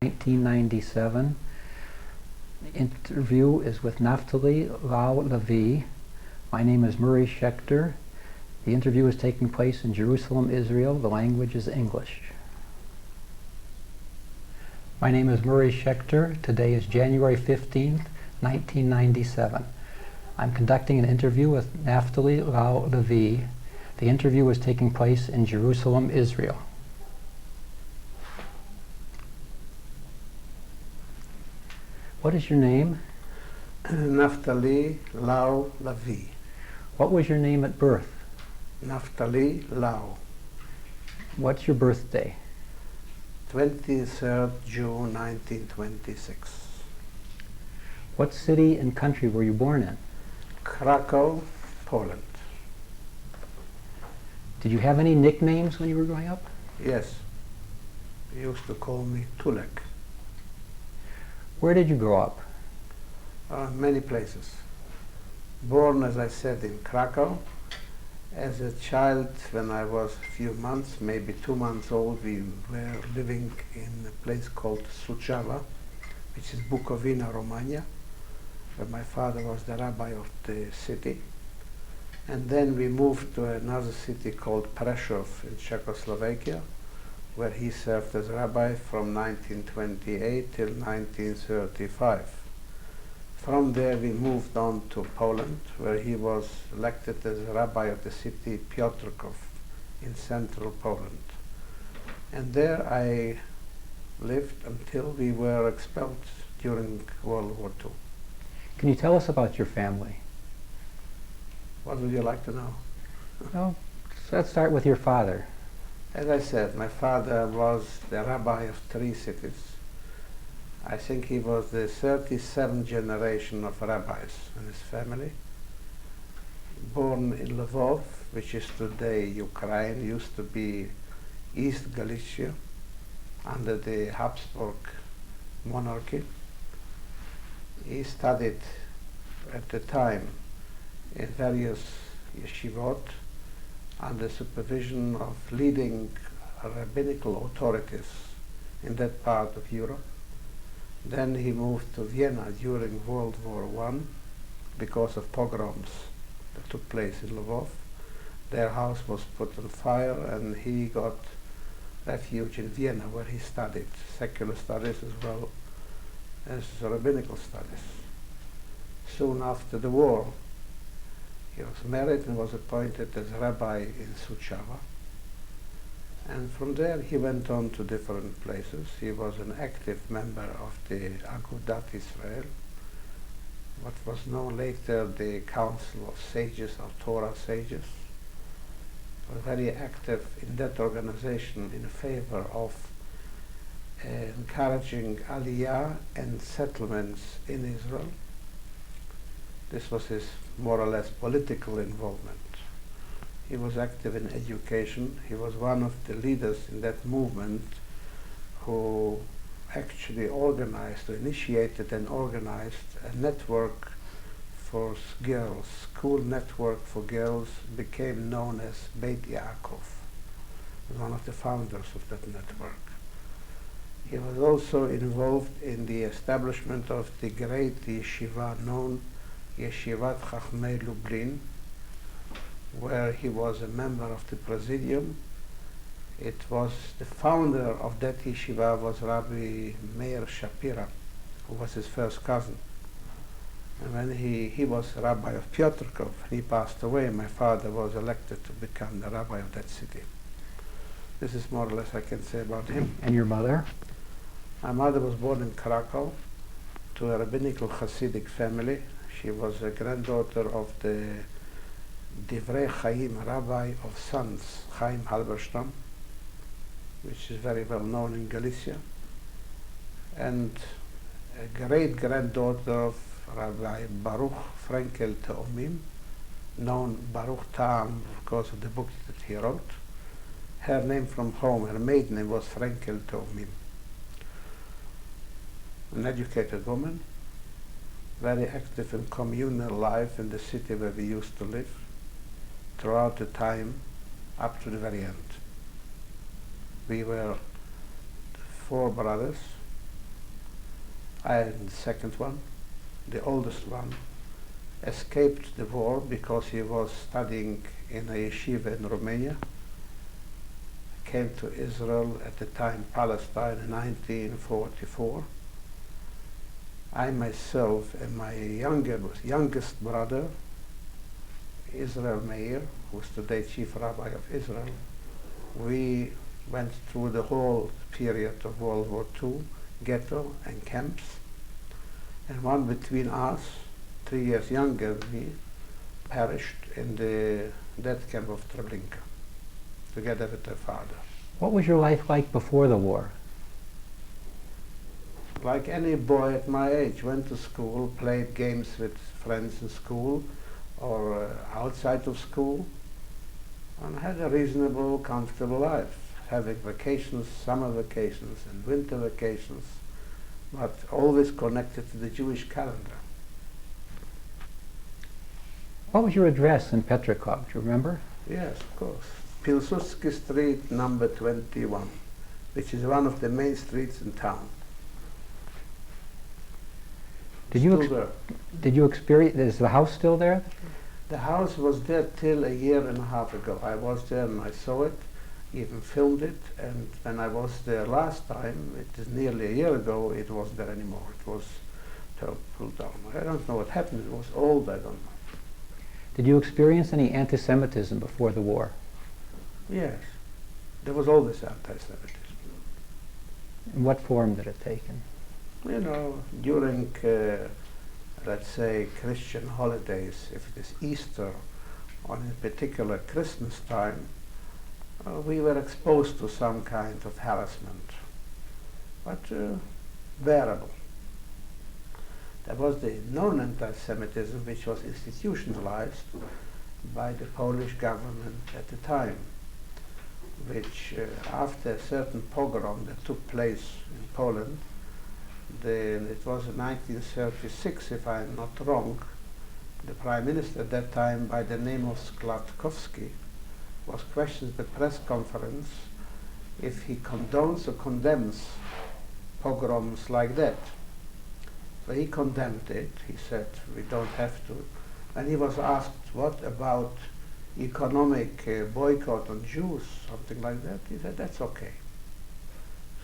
1997. The interview is with Naphtali Lau Lavie. My name is Murray Schechter. The interview is taking place in Jerusalem, Israel. The language is English. My name is Murray Schechter. Today is January 15th, 1997. I'm conducting an interview with Naphtali Lau Lavie. The interview is taking place in Jerusalem, Israel. What is your name? Naphtali Lau Lavie. What was your name at birth? Naphtali Lau. What's your birthday? 23rd June 1926. What city and country were you born in? Krakow, Poland. Did you have any nicknames when you were growing up? Yes. They used to call me Tulek. Where did you grow up? Many places. Born, as I said, in Krakow. As a child, when I was a few months, maybe 2 months old, we were living in a place called Suceava, which is Bukovina, Romania, where my father was the rabbi of the city. And then we moved to another city called Prešov in Czechoslovakia, where he served as rabbi from 1928 till 1935. From there we moved on to Poland, where he was elected as rabbi of the city Piotrków in central Poland. And there I lived until we were expelled during World War II. Can you tell us about your family? What would you like to know? Well, let's start with your father. As I said, my father was the rabbi of 3 cities. I think he was the 37th generation of rabbis in his family. Born in Lvov, which is today Ukraine, used to be East Galicia under the Habsburg monarchy. He studied at the time in various yeshivot under supervision of leading rabbinical authorities in that part of Europe. Then he moved to Vienna during World War I because of pogroms that took place in Lvov. Their house was put on fire and he got refuge in Vienna, where he studied secular studies as well as rabbinical studies. Soon after the war, he was married and was appointed as rabbi in Suceava. And from there he went on to different places. He was an active member of the EDUT Israel, what was known later the Council of Sages, or Torah Sages. He was very active in that organization in favor of encouraging Aliyah and settlements in Israel. This was his more or less political involvement. He was active in education. He was one of the leaders in that movement who actually organized, or initiated and organized a network for girls. School network for girls became known as Beit Yaakov. He was one of the founders of that network. He was also involved in the establishment of the great yeshiva known Yeshivat Chachmei Lublin, where he was a member of the presidium. It was the founder of that yeshiva was Rabbi Meir Shapira, who was his first cousin. And when he was rabbi of Piotrków, he passed away. My father was elected to become the rabbi of that city. This is more or less I can say about him. And your mother? My mother was born in Krakow to a rabbinical Hasidic family. She was a granddaughter of the Divrei Chaim rabbi of Sons, Chaim Halberstam, which is very well known in Galicia, and a great-granddaughter of Rabbi Baruch Frankel Teomim, known Baruch Ta'am because of the book that he wrote. Her name from home, her maiden name was Frankel Teomim. An educated woman, very active in communal life in the city where we used to live, throughout the time up to the very end. We were 4 brothers, And the second one, the oldest one, escaped the war because he was studying in a yeshiva in Romania. Came to Israel, at the time Palestine, in 1944. I myself and my youngest brother, Israel Meir, who is today Chief Rabbi of Israel, we went through the whole period of World War II, ghetto and camps. And one between us, 3 years younger than me, perished in the death camp of Treblinka, together with her father. What was your life like before the war? Like any boy at my age, went to school, played games with friends in school or outside of school, and had a reasonable, comfortable life, having vacations, summer vacations and winter vacations, but always connected to the Jewish calendar. What was your address in Petrikov? Do you remember? Yes, of course. Pilsudski Street, number 21, which is one of the main streets in town. Did you experience, is the house still there? The house was there till a year and a half ago. I was there and I saw it, even filmed it, and when I was there last time, it is nearly a year ago, it wasn't there anymore. It was pulled down. I don't know what happened. It was old, I don't know. Did you experience any anti-Semitism before the war? Yes. There was always anti-Semitism. In what form did it take? You know, during, let's say, Christian holidays, if it is Easter, or in particular Christmas time, we were exposed to some kind of harassment, but bearable. There was the known anti-Semitism, which was institutionalized by the Polish government at the time, which after a certain pogrom that took place in Poland, it was in 1936, if I'm not wrong, the Prime Minister at that time, by the name of Składkowski, was questioned at the press conference if he condones or condemns pogroms like that. So he condemned it. He said, we don't have to. And he was asked, what about economic boycott on Jews, something like that? He said, that's okay.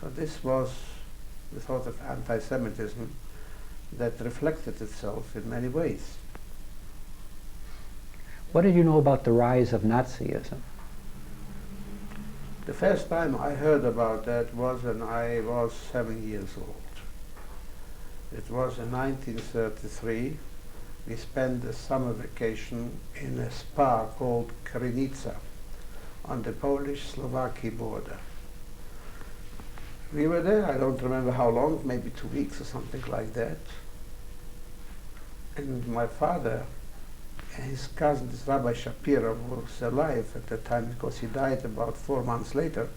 So this was the sort of anti-Semitism that reflected itself in many ways. What did you know about the rise of Nazism? The first time I heard about that was when I was 7 years old. It was in 1933. We spent a summer vacation in a spa called Krynica on the Polish-Slovak border. We were there, I don't remember how long, maybe 2 weeks or something like that. And my father and his cousin, this Rabbi Shapiro, who was alive at the time because he died about 4 months later,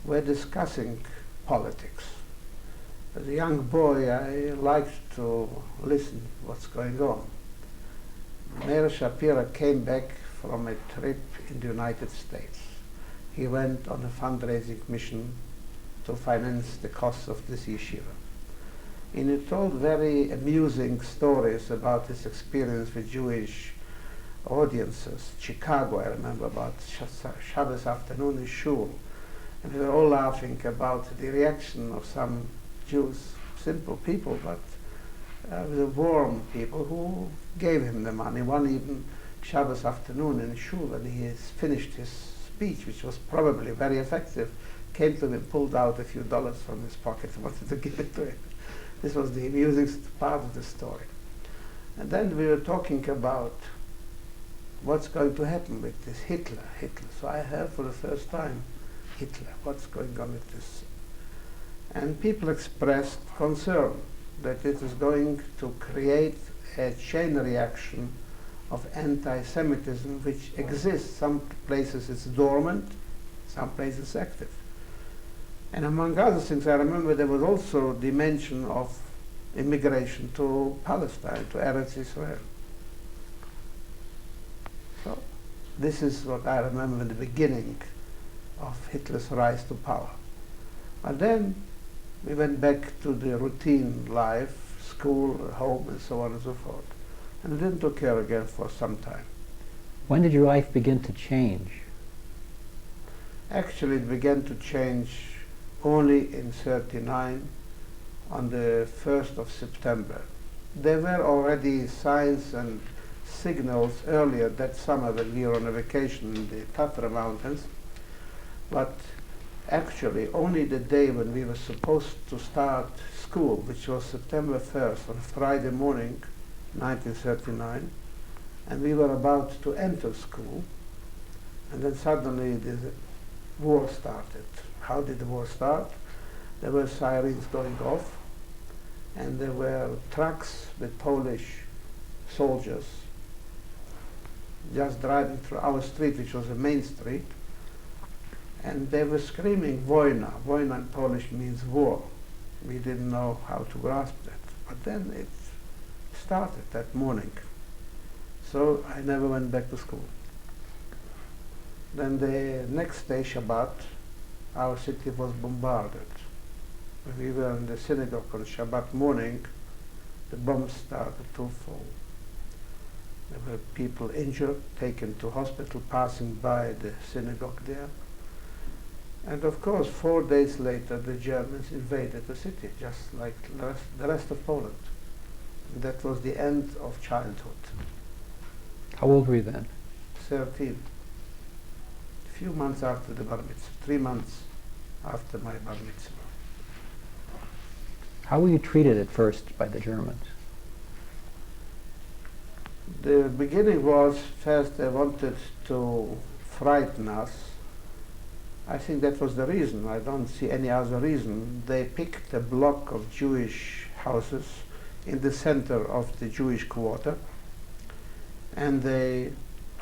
were discussing politics. As a young boy, I liked to listen what's going on. Mayor Shapiro came back from a trip in the United States. He went on a fundraising mission to finance the costs of this yeshiva. And he told very amusing stories about his experience with Jewish audiences. Chicago, I remember, about Shabbos afternoon in shul. And we were all laughing about the reaction of some Jews, simple people, but the warm people who gave him the money. One even Shabbos afternoon in shul, when he has finished his speech, which was probably very effective, came to him and pulled out a few dollars from his pocket and wanted to give it to him. This was the amusing part of the story. And then we were talking about what's going to happen with this Hitler. So I heard for the first time, Hitler, what's going on with this? And people expressed concern that it is going to create a chain reaction of anti-Semitism which exists. Some places it's dormant, some places active. And among other things, I remember there was also the mention of immigration to Palestine, to Eretz Israel. So this is what I remember in the beginning of Hitler's rise to power. And then we went back to the routine life, school, home, and so on and so forth. And it didn't occur again for some time. When did your life begin to change? Actually, it began to change only in '39, on the 1st of September. There were already signs and signals earlier that summer when we were on a vacation in the Tatra Mountains, but actually only the day when we were supposed to start school, which was September 1st, on Friday morning, 1939, and we were about to enter school, and then suddenly the war started. How did the war start? There were sirens going off, and there were trucks with Polish soldiers just driving through our street, which was a main street, and they were screaming "Wojna." Wojna in Polish means war. We didn't know how to grasp that, but then it started that morning. So I never went back to school. Then the next day, Shabbat, our city was bombarded. When we were in the synagogue on Shabbat morning, the bombs started to fall. There were people injured, taken to hospital, passing by the synagogue there. And of course, 4 days later, the Germans invaded the city, just like the rest of Poland. And that was the end of childhood. How old were you then? 13. A few months after the bar mitzvah, 3 months after my bar mitzvah. How were you treated at first by the Germans? The beginning was, first they wanted to frighten us. I think that was the reason. I don't see any other reason. They picked a block of Jewish houses in the center of the Jewish quarter, and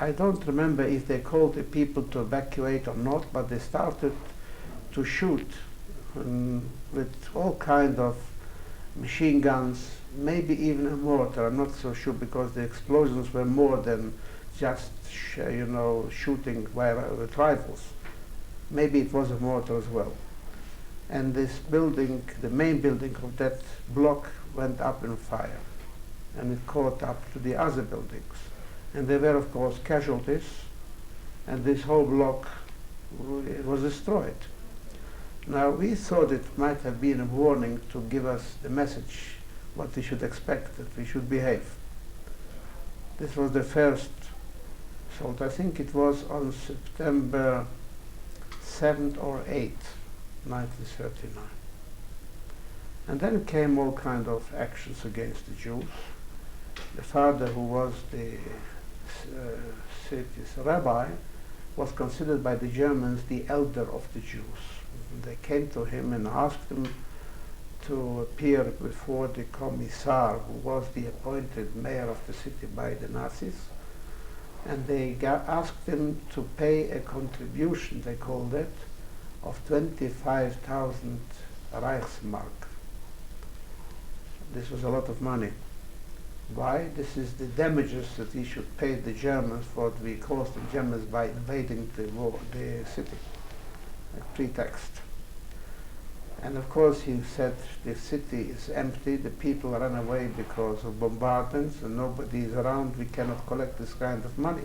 I don't remember if they called the people to evacuate or not, but they started to shoot with all kind of machine guns, maybe even a mortar. I'm not so sure, because the explosions were more than just shooting with rifles. Maybe it was a mortar as well. And this building, the main building of that block, went up in fire, and it caught up to the other buildings. And there were, of course, casualties, and this whole block was destroyed. Now, we thought it might have been a warning to give us the message what we should expect, that we should behave. This was the first assault. I think it was on September 7th or 8th, 1939. And then came all kind of actions against the Jews. The father, who was the city's rabbi, was considered by the Germans the elder of the Jews. They came to him and asked him to appear before the commissar, who was the appointed mayor of the city by the Nazis, and they asked him to pay a contribution, they called it, of 25,000 Reichsmark. This was a lot of money. Why? This is the damages that he should pay the Germans for what we caused the Germans by invading the city. A pretext. And of course he said the city is empty, the people ran away because of bombardments, and nobody is around, we cannot collect this kind of money.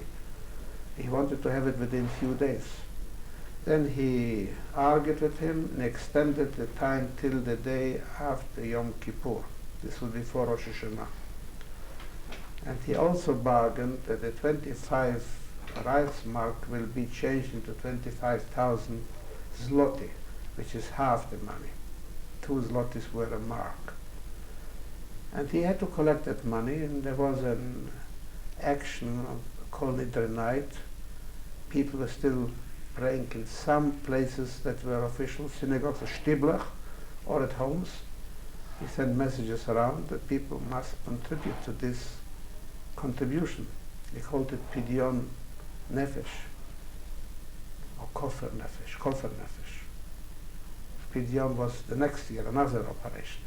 He wanted to have it within few days. Then he argued with him and extended the time till the day after Yom Kippur. This was before Rosh Hashanah. And he also bargained that the 25 Reichsmark will be changed into 25,000 zloty, which is half the money. 2 zlotys were a mark. And he had to collect that money, and there was an action called Nidre night. People were still praying in some places that were official synagogues or shtiblach, or at homes. He sent messages around that people must contribute to this contribution. He called it Pidyon Nefesh, or Kofer Nefesh. Pidyon was the next year, another operation.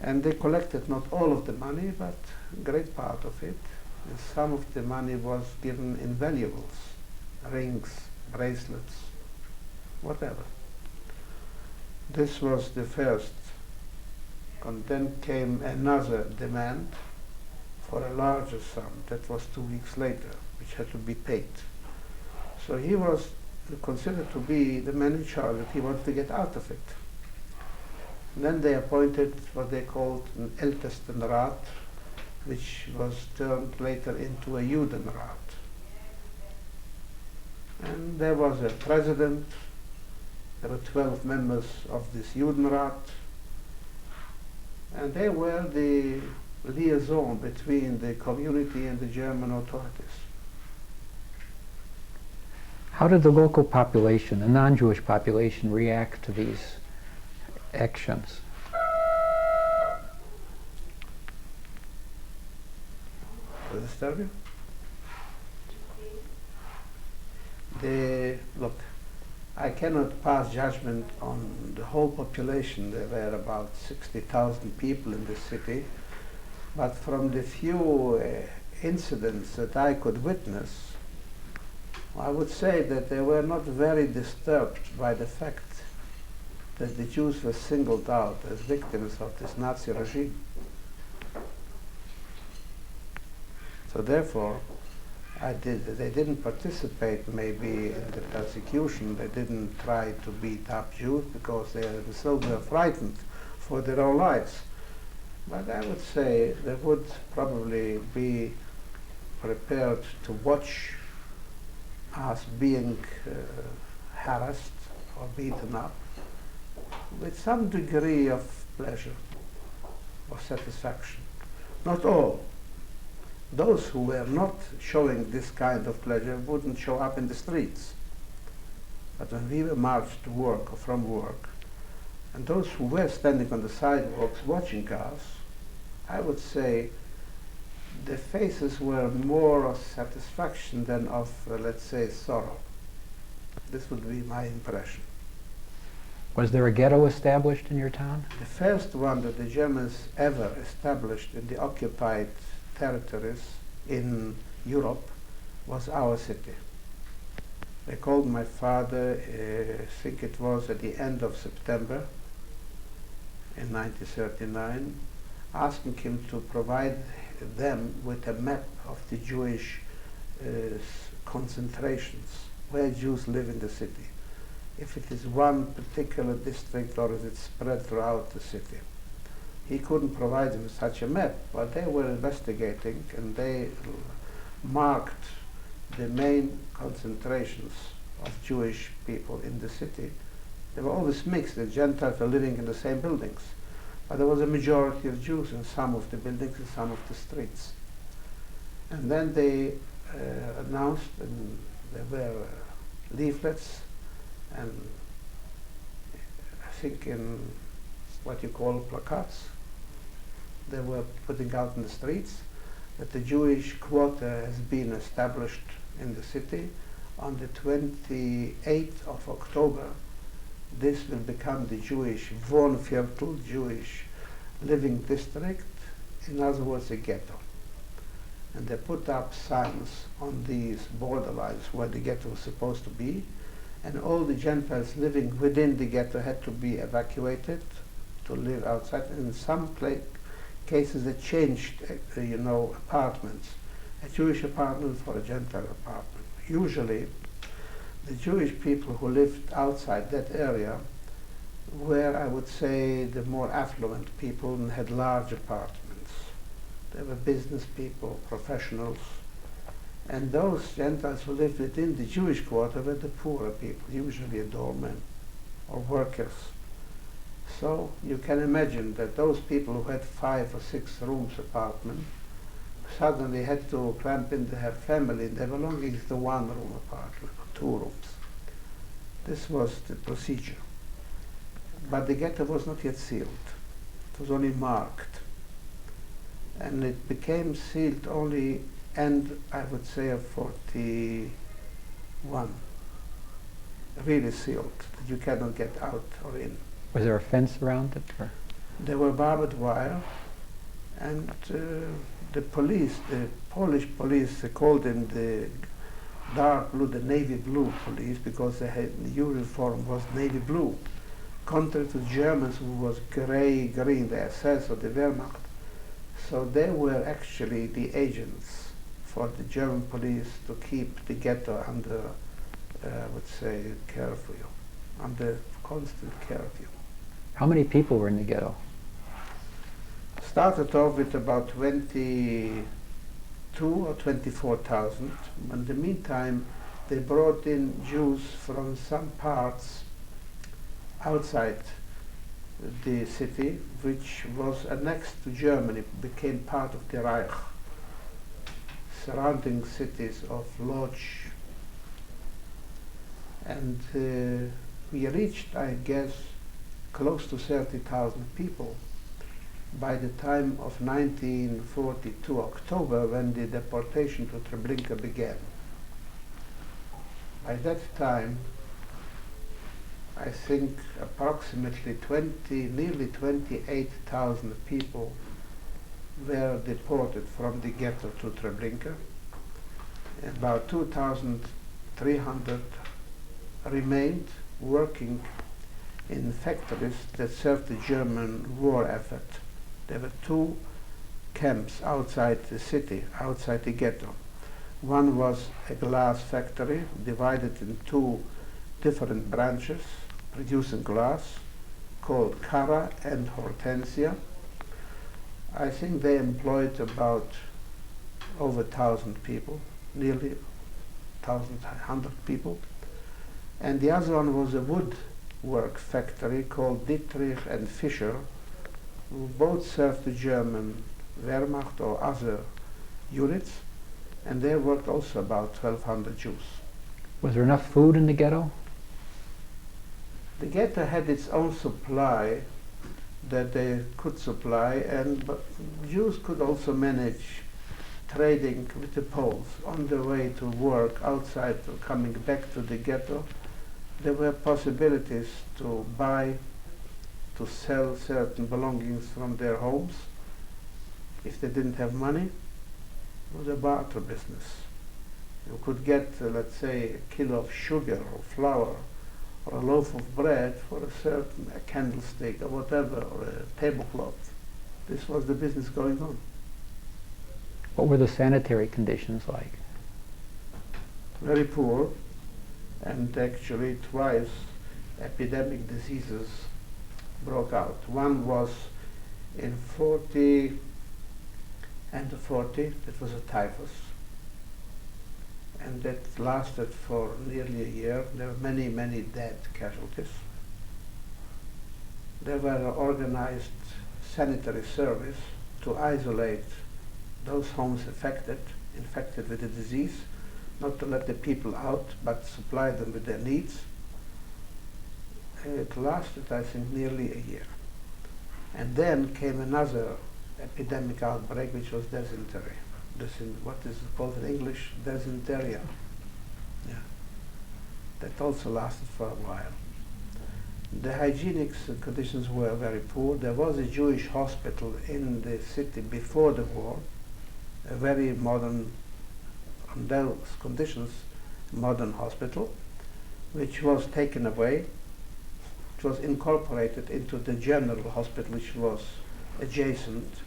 And they collected not all of the money, but a great part of it. And some of the money was given in valuables, rings, bracelets, whatever. This was the first. And then came another demand for a larger sum. That was 2 weeks later, which had to be paid. So he was considered to be the man in charge, that he wanted to get out of it. And then they appointed what they called an Ältestenrat, which was turned later into a Judenrat. And there was a president, there were 12 members of this Judenrat, and they were the liaison between the community and the German authorities. How did the local population, the non-Jewish population, react to these actions? Does this disturb you? Look, I cannot pass judgment on the whole population. There were about 60,000 people in this city, but from the few incidents that I could witness, I would say that they were not very disturbed by the fact that the Jews were singled out as victims of this Nazi regime. So therefore, they didn't participate maybe in the persecution. They didn't try to beat up Jews because they themselves were frightened for their own lives. But I would say they would probably be prepared to watch us being harassed or beaten up with some degree of pleasure or satisfaction. Not all. Those who were not showing this kind of pleasure wouldn't show up in the streets. But when we were marched to work or from work, and those who were standing on the sidewalks watching us, I would say the faces were more of satisfaction than of, let's say, sorrow. This would be my impression. Was there a ghetto established in your town? The first one that the Germans ever established in the occupied territories in Europe was our city. They called my father, I think it was at the end of September in 1939, asking him to provide them with a map of the Jewish concentrations, where Jews live in the city, if it is one particular district or is it spread throughout the city. He couldn't provide them such a map, but they were investigating and they marked the main concentrations of Jewish people in the city. They were always mixed. The Gentiles were living in the same buildings, but there was a majority of Jews in some of the buildings and some of the streets. And then they announced, and there were leaflets, and I think in what you call placards, they were putting out in the streets that the Jewish quarter has been established in the city. On the 28th of October, this will become the Jewish Wohnviertel, Jewish living district, in other words, a ghetto. And they put up signs on these borderlines where the ghetto was supposed to be, and all the Gentiles living within the ghetto had to be evacuated to live outside. In some cases, they changed, apartments, a Jewish apartment for a Gentile apartment. Usually, the Jewish people who lived outside that area were, I would say, the more affluent people and had large apartments. They were business people, professionals, and those Gentiles who lived within the Jewish quarter were the poorer people, usually doormen or workers. So you can imagine that those people who had 5 or 6 rooms apartment suddenly had to clamp in their family and their belongings to 1-room apartment or 2 rooms. This was the procedure. But the ghetto was not yet sealed. It was only marked. And it became sealed only end, I would say, of 41. Really sealed, that you cannot get out or in. Was there a fence around it? Or? There were barbed wire, and the police, the Polish police, they called them the dark blue, the navy blue police, because they had, the uniform was navy blue. contrary to Germans who was grey-green, the SS or the Wehrmacht. So they were actually the agents for the German police to keep the ghetto under, I would say, curfew, under constant curfew. How many people were in the ghetto? Started off with about 22 or 24,000. In the meantime, they brought in Jews from some parts outside the city, which was annexed to Germany, became part of the Reich. Surrounding cities of Lodz. And we reached, I guess, close to 30,000 people by the time of 1942 October, when the deportation to Treblinka began. By that time, I think approximately nearly 28,000 people were deported from the ghetto to Treblinka. About 2,300 remained working in factories that served the German war effort. There were two camps outside the city, outside the ghetto. One was a glass factory divided in two different branches producing glass, called Cara and Hortensia. I think they employed about over 1,000 people, nearly 1,100 people. And the other one was a woodwork factory called Dietrich and Fischer, who both served the German Wehrmacht or other units, and they worked also about 1,200 Jews. Was there enough food in the ghetto? The ghetto had its own supply that they could supply, and Jews could also manage trading with the Poles on their way to work outside or coming back to the ghetto. There were possibilities to buy, to sell certain belongings from their homes. If they didn't have money, it was a barter business. You could get, let's say, a kilo of sugar or flour or a loaf of bread for a candlestick or whatever, or a tablecloth. This was the business going on. What were the sanitary conditions like? Very poor, and actually twice epidemic diseases broke out. One was in end of 40, that was a typhus, and that lasted for nearly a year. There were many, many dead casualties. There were organized sanitary service to isolate those homes infected with the disease, not to let the people out, but supply them with their needs. It lasted, I think, nearly a year. And then came another epidemic outbreak, which was dysentery. What is it called in English? Dysentery. Yeah. That also lasted for a while. The hygienic conditions were very poor. There was a Jewish hospital in the city before the war, a very modern, on those conditions, modern hospital, which was taken away. It was incorporated into the general hospital, which was adjacent,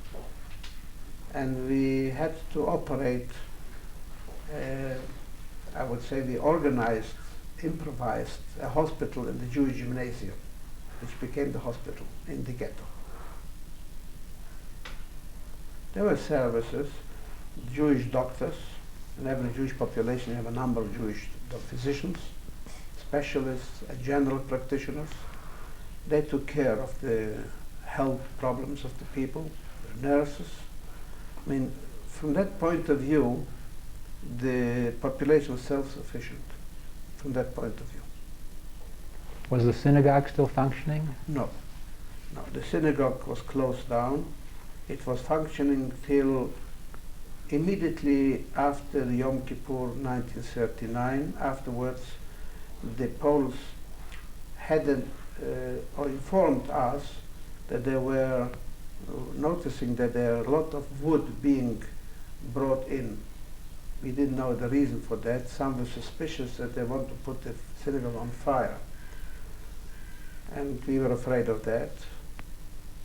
and we had to operate, I would say, the organized, improvised hospital in the Jewish gymnasium, which became the hospital in the ghetto. There were services, Jewish doctors. In every Jewish population you have a number of Jewish physicians, specialists, general practitioners. They took care of the health problems of the people, the nurses. I mean, from that point of view, the population was self-sufficient, from that point of view. Was the synagogue still functioning? No. No, the synagogue was closed down. It was functioning till immediately after Yom Kippur 1939. Afterwards, the Poles had or informed us that they were noticing that there are a lot of wood being brought in. We didn't know the reason for that. Some were suspicious that they want to put the synagogue on fire. and we were afraid of that.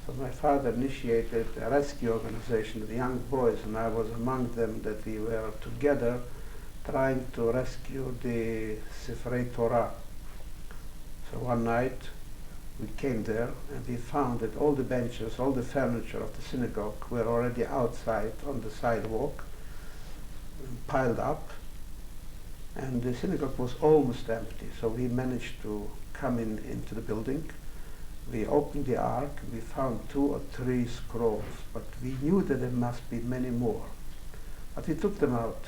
So my father initiated a rescue organization with young boys, and I was among them, that we were together trying to rescue the Sifrei Torah. So one night we came there and we found that all the benches, all the furniture of the synagogue were already outside on the sidewalk, piled up, and the synagogue was almost empty. So we managed to come into the building. We opened the ark, we found 2 or 3 scrolls, but we knew that there must be many more. But we took them out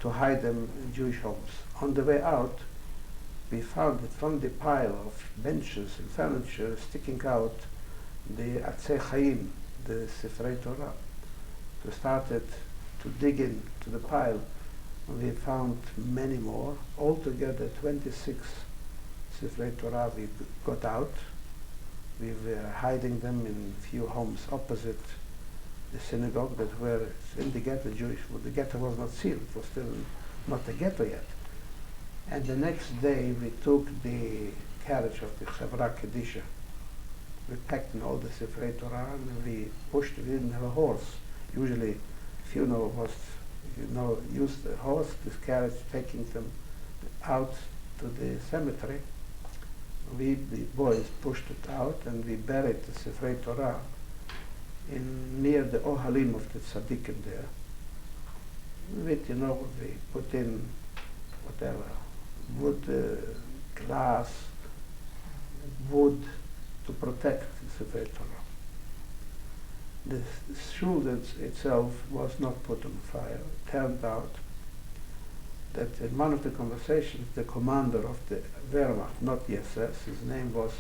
to hide them in Jewish homes. On the way out, we found that from the pile of benches and furniture sticking out the Atzei Chaim, the Sifrei Torah. We started to dig into the pile, and we found many more. Altogether 26 Sifrei Torah we got out. We were hiding them in a few homes opposite the synagogue that were in the ghetto Jewish. Well, the ghetto was not sealed, it was still not a ghetto yet. And the next day we took the carriage of the Chevra Kedisha. We packed in all the Sifrei Torah and we pushed it. We didn't have a horse. Usually, if you use the horse, this carriage taking them out to the cemetery. We, the boys, pushed it out and we buried the Sifrei Torah near the Ohalim of the Tzaddikim there. With, we put in whatever, wood, glass, wood to protect the Sifrei Torah. The shul itself was not put on fire. It turned out that in one of the conversations, the commander of the Wehrmacht, not the SS, his name was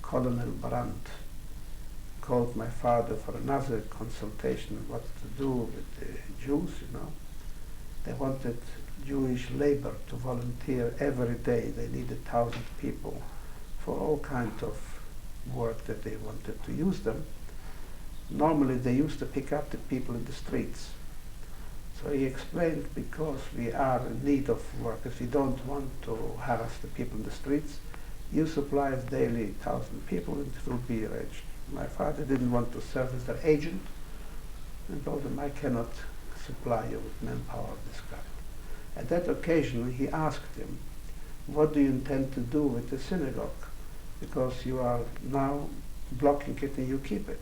Colonel Brandt, called my father for another consultation on what to do with the Jews, They wanted Jewish labor to volunteer every day. They needed 1,000 people for all kinds of work that they wanted to use them. Normally they used to pick up the people in the streets. So he explained, because we are in need of workers, we don't want to harass the people in the streets. You supply us daily 1,000 people and it will be arranged. My father didn't want to serve as their agent and told them, I cannot supply you with manpower of this kind. At that occasion he asked him, what do you intend to do with the synagogue? Because you are now blocking it and you keep it.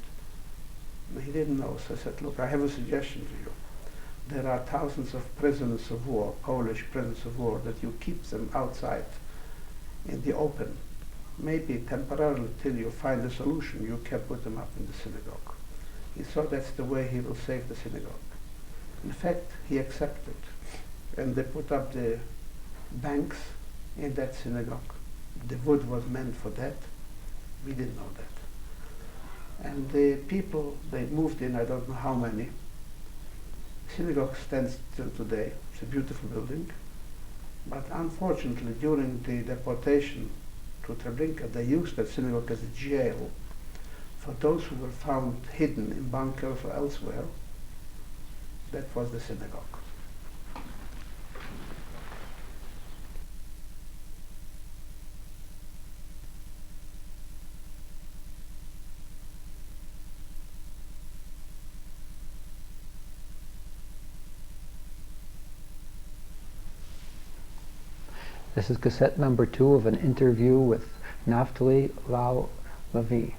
And he didn't know, so I said, look, I have a suggestion to you. There are thousands of prisoners of war, Polish prisoners of war, that you keep them outside in the open. Maybe temporarily till you find a solution, you can put them up in the synagogue. He thought that's the way he will save the synagogue. In fact, he accepted. And they put up the banks in that synagogue. The wood was meant for that. We didn't know that. And the people, they moved in, I don't know how many. Synagogue stands till today. It's a beautiful building. But unfortunately, during the deportation to Treblinka, they used that synagogue as a jail for those who were found hidden in bunkers or elsewhere. That was the synagogue. This is cassette number 2 of an interview with Naphtali Lau Lavie.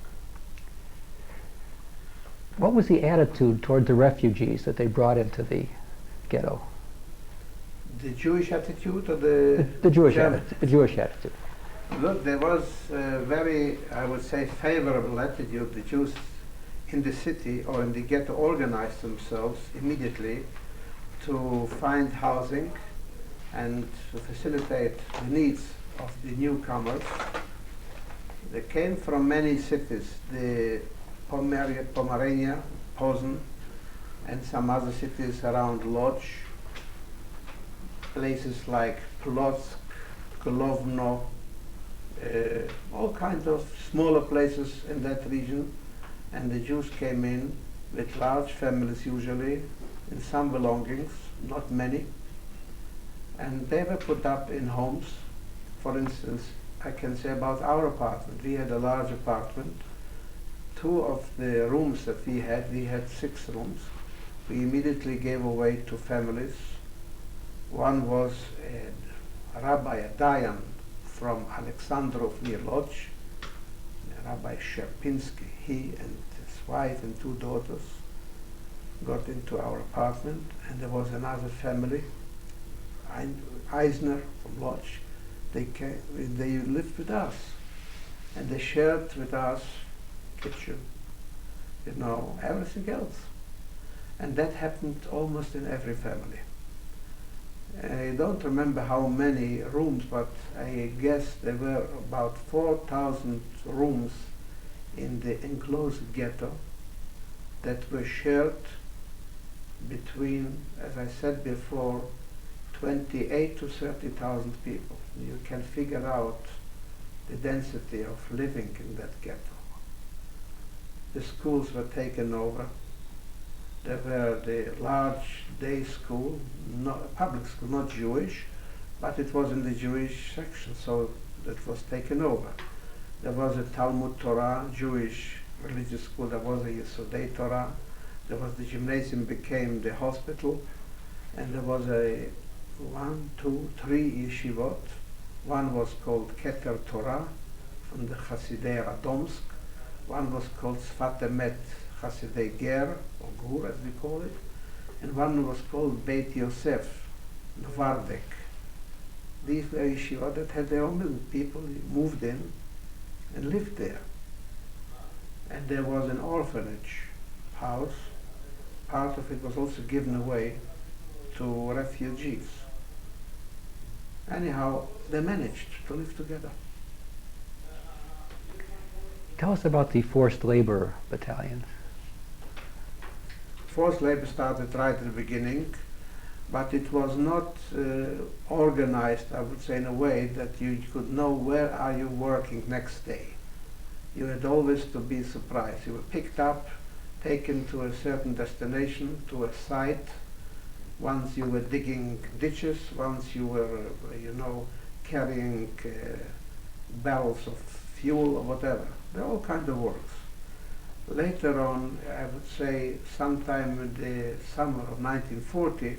What was the attitude toward the refugees that they brought into the ghetto? The Jewish attitude or the Jewish German? attitude. The Jewish attitude. Look, there was a very, I would say, favorable attitude. The Jews in the city or in the ghetto organized themselves immediately to find housing and to facilitate the needs of the newcomers. They came from many cities, the Pomerania, Posen, and some other cities around Lodz, places like Plock, Golovno, all kinds of smaller places in that region. And the Jews came in with large families usually, in some belongings, not many. And they were put up in homes. For instance, I can say about our apartment. We had a large apartment. Two of the rooms that we had 6 rooms. We immediately gave away to families. One was a rabbi, a dayan from Alexandrov near Lodz, Rabbi Sherpinsky. He and his wife and 2 daughters got into our apartment, and there was another family, Eisner from Lodz. They lived with us, and they shared with us kitchen, everything else. And that happened almost in every family. I don't remember how many rooms, but I guess there were about 4,000 rooms in the enclosed ghetto that were shared between, as I said before, 28 to 30,000 people. You can figure out the density of living in that ghetto. The schools were taken over. There were the large day school, public school, not Jewish, but it was in the Jewish section, so that was taken over. There was a Talmud Torah, Jewish religious school. There was a Yesodei Torah. There was the gymnasium became the hospital, and there was a 1, 2, 3 yeshivot. One was called Keter Torah from the Hasidei Radomsk. One was called Sfat Emet Hasidei Ger, or Gur as we call it. And one was called Beit Yosef, Novardek. These were yeshivot that had their own building. People moved in and lived there. And there was an orphanage house. Part of it was also given away to refugees. Anyhow, they managed to live together. Tell us about the forced labor battalions. Forced labor started right at the beginning, but it was not organized, I would say, in a way that you could know where are you working next day. You had always to be surprised. You were picked up, taken to a certain destination, to a site. Once you were digging ditches, once you were, carrying barrels of fuel or whatever. There are all kinds of works. Later on, I would say sometime in the summer of 1940,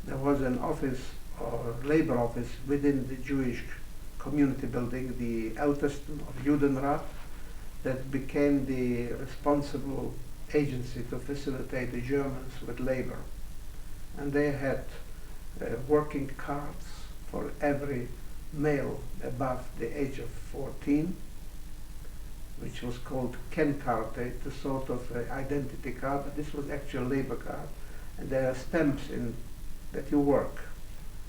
there was an office or labor office within the Jewish community building, the Ältesten or Judenrat, that became the responsible agency to facilitate the Germans with labor. And they had working cards for every male above the age of 14, which was called Kenkarte, the sort of identity card, but this was actually a labor card. And there are stamps in that you work.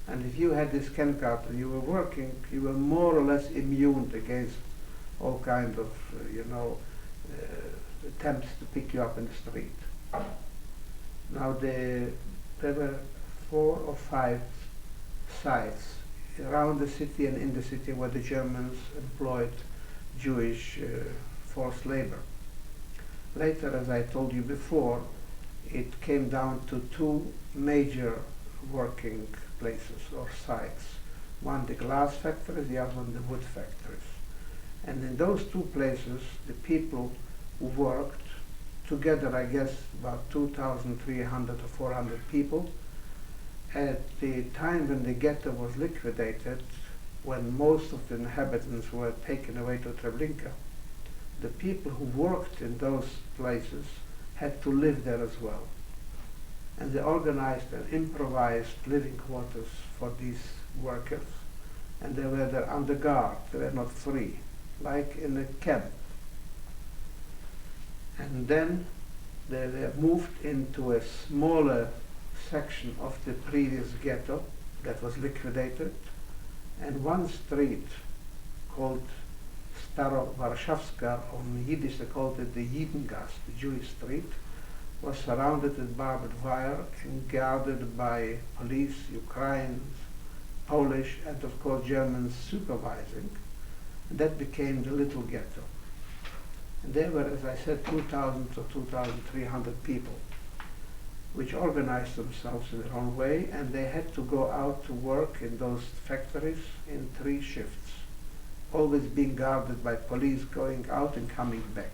And if you had this Kenkarte and you were working, you were more or less immune against all kinds of, attempts to pick you up in the street. Now there were 4 or 5 sites around the city and in the city where the Germans employed Jewish forced labor. Later, as I told you before, it came down to 2 major working places or sites. One the glass factories, the other one the wood factories. And in those 2 places, the people who worked together, I guess about 2,300 or 400 people. At the time when the ghetto was liquidated, when most of the inhabitants were taken away to Treblinka, the people who worked in those places had to live there as well. And they organized and improvised living quarters for these workers, and they were there under guard. They were not free, like in a camp. And then they were moved into a smaller section of the previous ghetto that was liquidated, and one street called Staro Warszawska, or in Yiddish they called it the Jidengasse, the Jewish street, was surrounded with barbed wire and guarded by police, Ukrainians, Polish, and of course Germans supervising. And that became the little ghetto. And there were, as I said, 2,000 to 2,300 people, which organized themselves in their own way, and they had to go out to work in those factories in 3 shifts. always being guarded by police going out and coming back.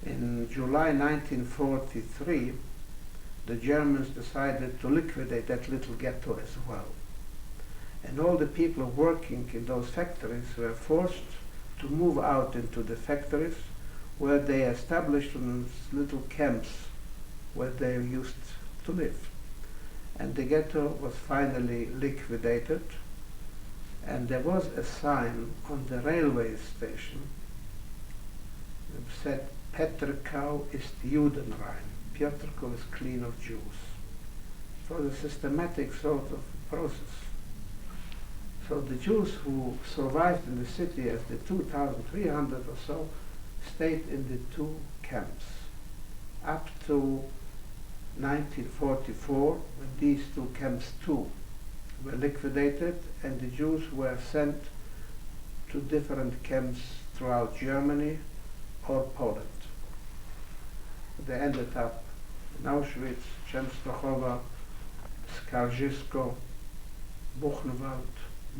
In July 1943, the Germans decided to liquidate that little ghetto as well. And all the people working in those factories were forced to move out into the factories, where they established little camps where they used to live. And the ghetto was finally liquidated, and there was a sign on the railway station that said, Petrkau ist Judenrein, Piotrków is clean of Jews. It was a systematic sort of process. So the Jews who survived in the city, as the 2,300 or so, stayed in the two camps up to 1944, when these two camps too were liquidated, and the Jews were sent to different camps throughout Germany or Poland. They ended up in Auschwitz, Częstochowa, Skarżysko, Buchenwald,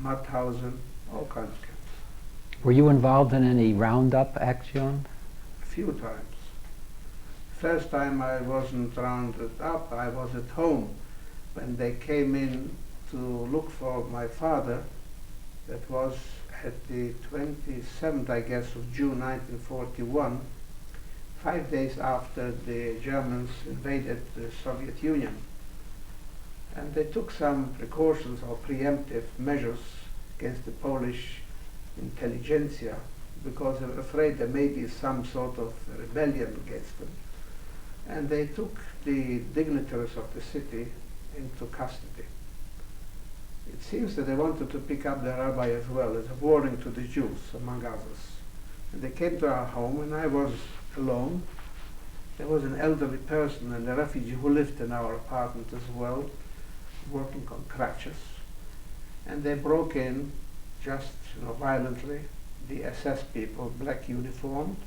Mauthausen, all kinds of camps. Were you involved in any roundup action? A few times. First time I wasn't rounded up, I was at home when they came in to look for my father. That was at the 27th, I guess, of June 1941, 5 days after the Germans invaded the Soviet Union. And they took some precautions or preemptive measures against the Polish intelligentsia, because they were afraid there may be some sort of rebellion against them. And they took the dignitaries of the city into custody. It seems that they wanted to pick up the rabbi as well, as a warning to the Jews, among others. And they came to our home, and I was alone. There was an elderly person and a refugee who lived in our apartment as well, working on crutches. And they broke in, just violently, the SS people, black uniformed.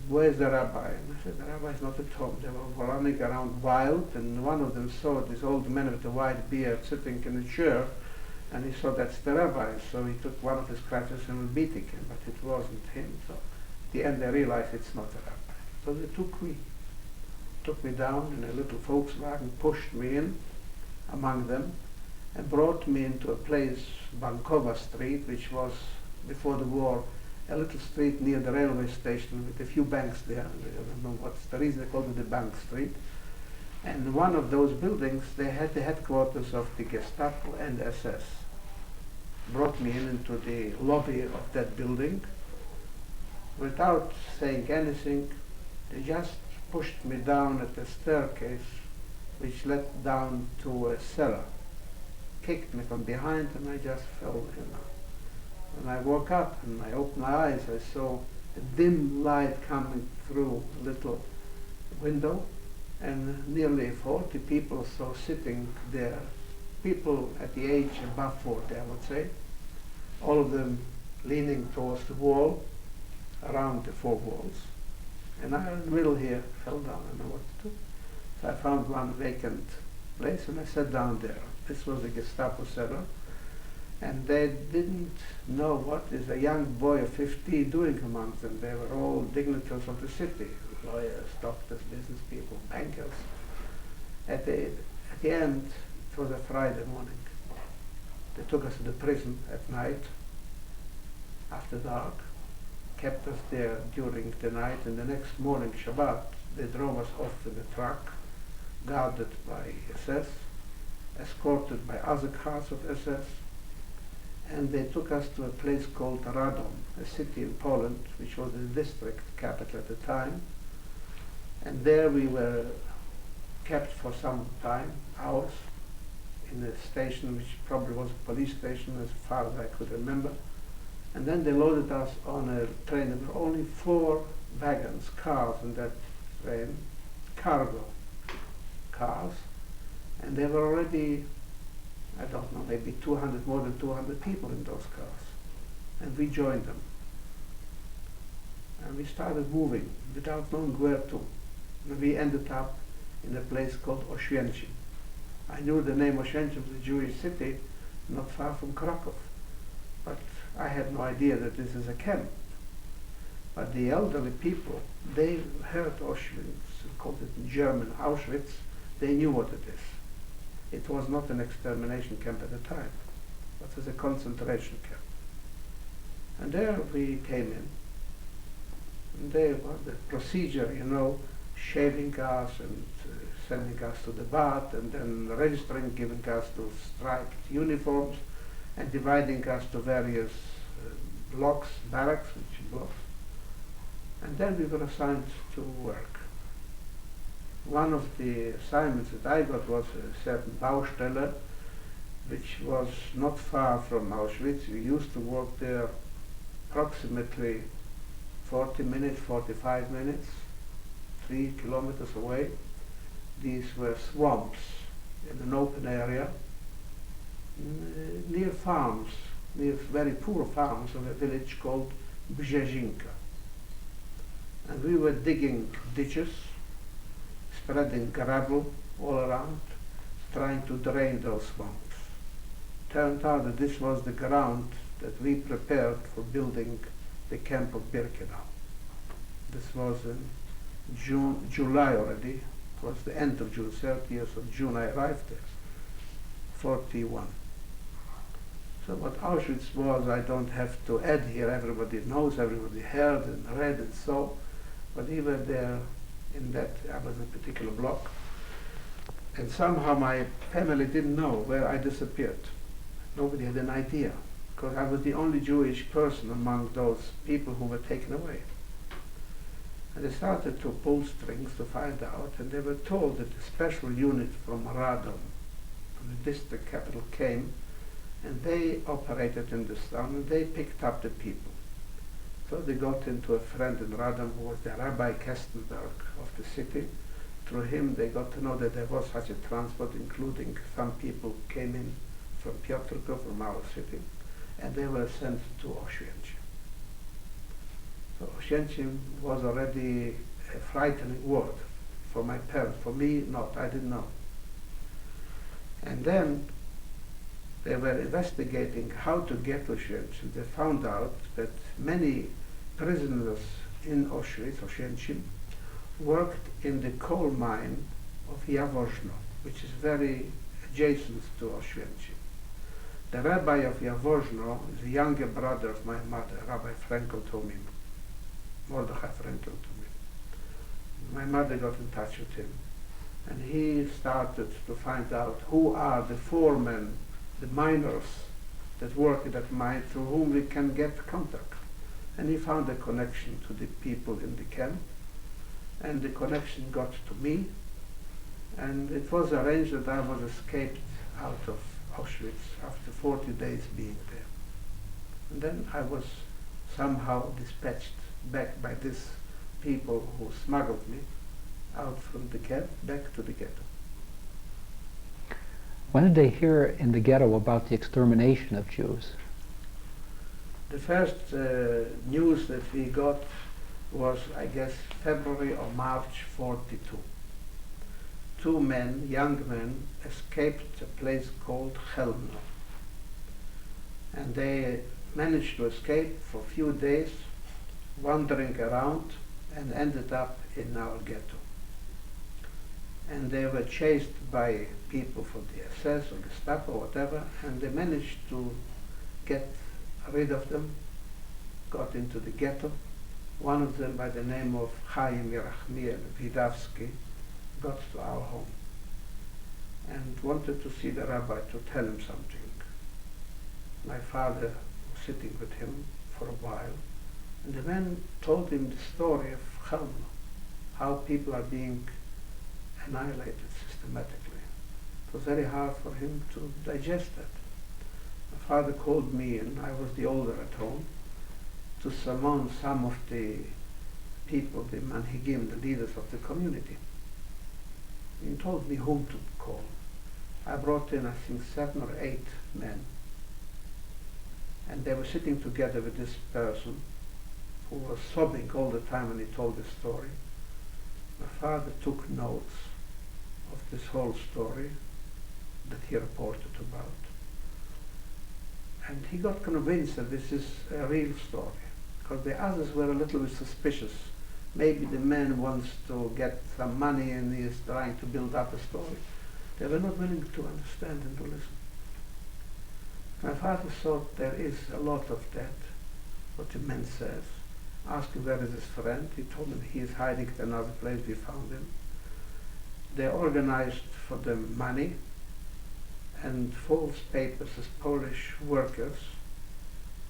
Where's the rabbi? And I said, the rabbi's not at home. They were running around wild, and one of them saw this old man with a white beard sitting in a chair, and he saw that's the rabbi. So he took one of his crutches and was beating him, but it wasn't him. So at the end they realized it's not the rabbi. So they took me down in a little Volkswagen, pushed me in among them, and brought me into a place, Bankova Street, which was, before the war, a little street near the railway station with a few banks there. I don't know what's the reason they called it the Bank Street. And one of those buildings, they had the headquarters of the Gestapo and SS. Brought me into the lobby of that building. Without saying anything, they just pushed me down at a staircase which led down to a cellar. Kicked me from behind, and I just fell in. When I woke up and I opened my eyes, I saw a dim light coming through a little window, and nearly 40 people saw sitting there, people at the age above 40, I would say, all of them leaning towards the wall, around the four walls. And I, in the middle here, fell down. I don't know what to do. So I found one vacant place, and I sat down there. This was the Gestapo cellar. And they didn't know what is a young boy of 15 doing amongst them. They were all dignitaries of the city, lawyers, doctors, business people, bankers. At the end, it was a Friday morning. They took us to the prison at night, after dark, kept us there during the night, and the next morning, Shabbat, they drove us off in a truck, guarded by SS, escorted by other cars of SS, and they took us to a place called Radom, a city in Poland, which was the district capital at the time. And there we were kept for some time, hours, in a station which probably was a police station as far as I could remember. And then they loaded us on a train. There were only 4 wagons, cars in that train, cargo cars, and there were already, I don't know, maybe 200, more than 200 people in those cars. And we joined them. And we started moving without knowing where to. And we ended up in a place called Oświęcim. I knew the name Oświęcim was a Jewish city not far from Krakow. But I had no idea that this is a camp. But the elderly people, they heard Auschwitz, called it in German Auschwitz, they knew what it is. It was not an extermination camp at the time, but it was a concentration camp. And there we came in. And there was the procedure, you know, shaving us and sending us to the bath, and then registering, giving us to striped uniforms, and dividing us to various blocks, barracks, which blocks. And then we were assigned to work. One of the assignments that I got was a certain Baustelle, which was not far from Auschwitz. We used to work there approximately 40 minutes, 45 minutes, 3 kilometers away. These were swamps in an open area, near farms, near very poor farms of a village called Brzezinka. And we were digging ditches, spreading gravel all around, trying to drain those swamps. Turned out that this was the ground that we prepared for building the camp of Birkenau. This was in July already. It was the end of June, 30th of June I arrived there, 41. So what Auschwitz was, I don't have to add here. Everybody knows, everybody heard and read and saw. But we were there in that, I was in a particular block. And somehow my family didn't know where I disappeared. Nobody had an idea, because I was the only Jewish person among those people who were taken away. And they started to pull strings to find out, and they were told that a special unit from Radom, from the district capital, came, and they operated in this town, and they picked up the people. So they got into a friend in Radom who was the Rabbi Kestenberg of the city. Through him they got to know that there was such a transport, including some people came in from Piotrków, from our city, and they were sent to Auschwitz. So Auschwitz was already a frightening word for my parents. For me, not. I didn't know. And then they were investigating how to get to Auschwitz, and they found out that many prisoners in Auschwitz, worked in the coal mine of Jaworzno, which is very adjacent to Auschwitz. The rabbi of Jaworzno is the younger brother of my mother, Rabbi Frankel Tomim, Mordechai Frankel Tomim. My mother got in touch with him, and he started to find out who are the foremen, the miners that work at that mine, through whom we can get contact. And he found a connection to the people in the camp, and the connection got to me, and it was arranged that I was escaped out of Auschwitz after 40 days being there. And then I was somehow dispatched back by these people who smuggled me out from the camp back to the ghetto. When did they hear in the ghetto about the extermination of Jews? The first news that we got was, I guess, February or March 42. 2 men, young men, escaped a place called Chelmno. And they managed to escape for a few days, wandering around, and ended up in our ghetto. And they were chased by people from the SS or Gestapo or whatever, and they managed to get rid of them, got into the ghetto. One of them, by the name of Chaim Yerachmiel Vidavsky, got to our home and wanted to see the rabbi to tell him something. My father was sitting with him for a while, and the man told him the story of Chelmno, how people are being annihilated systematically. It was very hard for him to digest that. My father called me, and I was the older at home, to summon some of the people, the manhigim, the leaders of the community. He told me whom to call. I brought in, I think, 7 or 8 men, and they were sitting together with this person who was sobbing all the time when he told the story. My father took notes of this whole story that he reported about, And he got convinced that this is a real story, because the others were a little bit suspicious. Maybe the man wants to get some money and he is trying to build up a story. They were not willing to understand and to listen. My father thought there is a lot of that, what the man says. Asked him where is his friend. He told him he is hiding at another place. We found him. They organized for them money and false papers as Polish workers,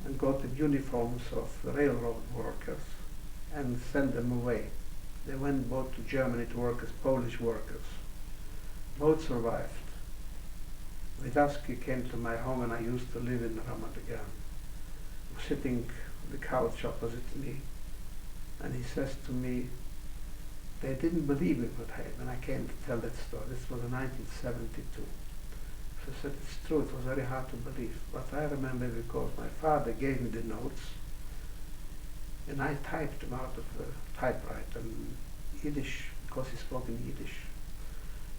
and got the uniforms of railroad workers and sent them away. They went both to Germany to work as Polish workers. Both survived. Witkowski came to my home, and I used to live in Ramat Gan. He was sitting on the couch opposite me, and he says to me, they didn't believe it when I came to tell that story. This was in 1972. So I said, it's true, it was very hard to believe. But I remember because my father gave me the notes, and I typed them out of the typewriter in Yiddish, because he spoke in Yiddish.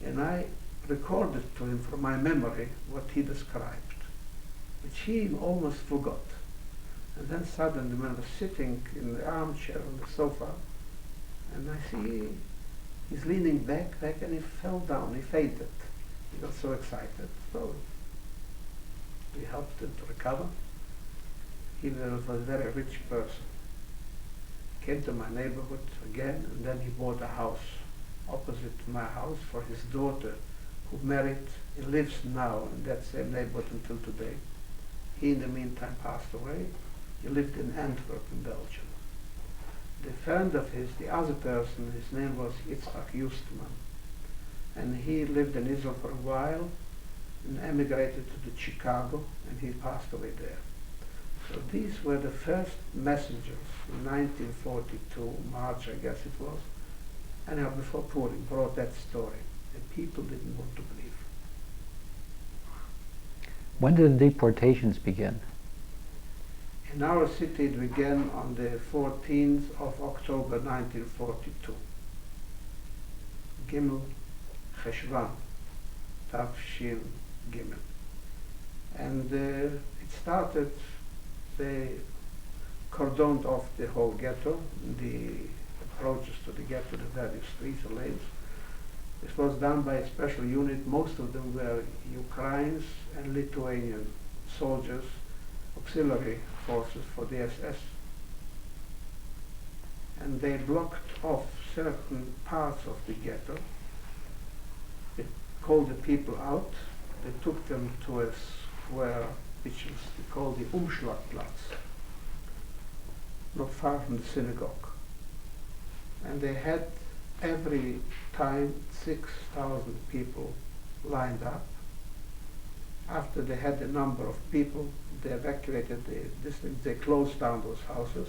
And I recorded to him from my memory what he described, which he almost forgot. And then suddenly, when I was sitting in the armchair on the sofa, and I see he's leaning back, and he fell down, he fainted. He got so excited. So we helped him to recover. He was a very rich person. He came to my neighborhood again, and then he bought a house opposite to my house for his daughter, who married and lives now in that same neighborhood until today. He, in the meantime, passed away. He lived in Antwerp in Belgium. The friend of his, the other person, his name was Yitzhak Justman, and he lived in Israel for a while and emigrated to Chicago, and he passed away there. So these were the first messengers in 1942, March I guess it was, anyhow before Purim, brought that story, and people didn't want to believe. When did the deportations begin? In our city it began on the 14th of October 1942. Gimel Cheshvan, Tafshin Gimel. And it started, they cordoned off the whole ghetto, the approaches to the ghetto, the various streets or lanes. This was done by a special unit. Most of them were Ukrainians and Lithuanian soldiers, auxiliary forces for the SS. And they blocked off certain parts of the ghetto. They called the people out. They took them to a square, which is called the Umschlagplatz, not far from the synagogue. And they had every time 6,000 people lined up. After they had a number of people, they evacuated the district, they closed down those houses,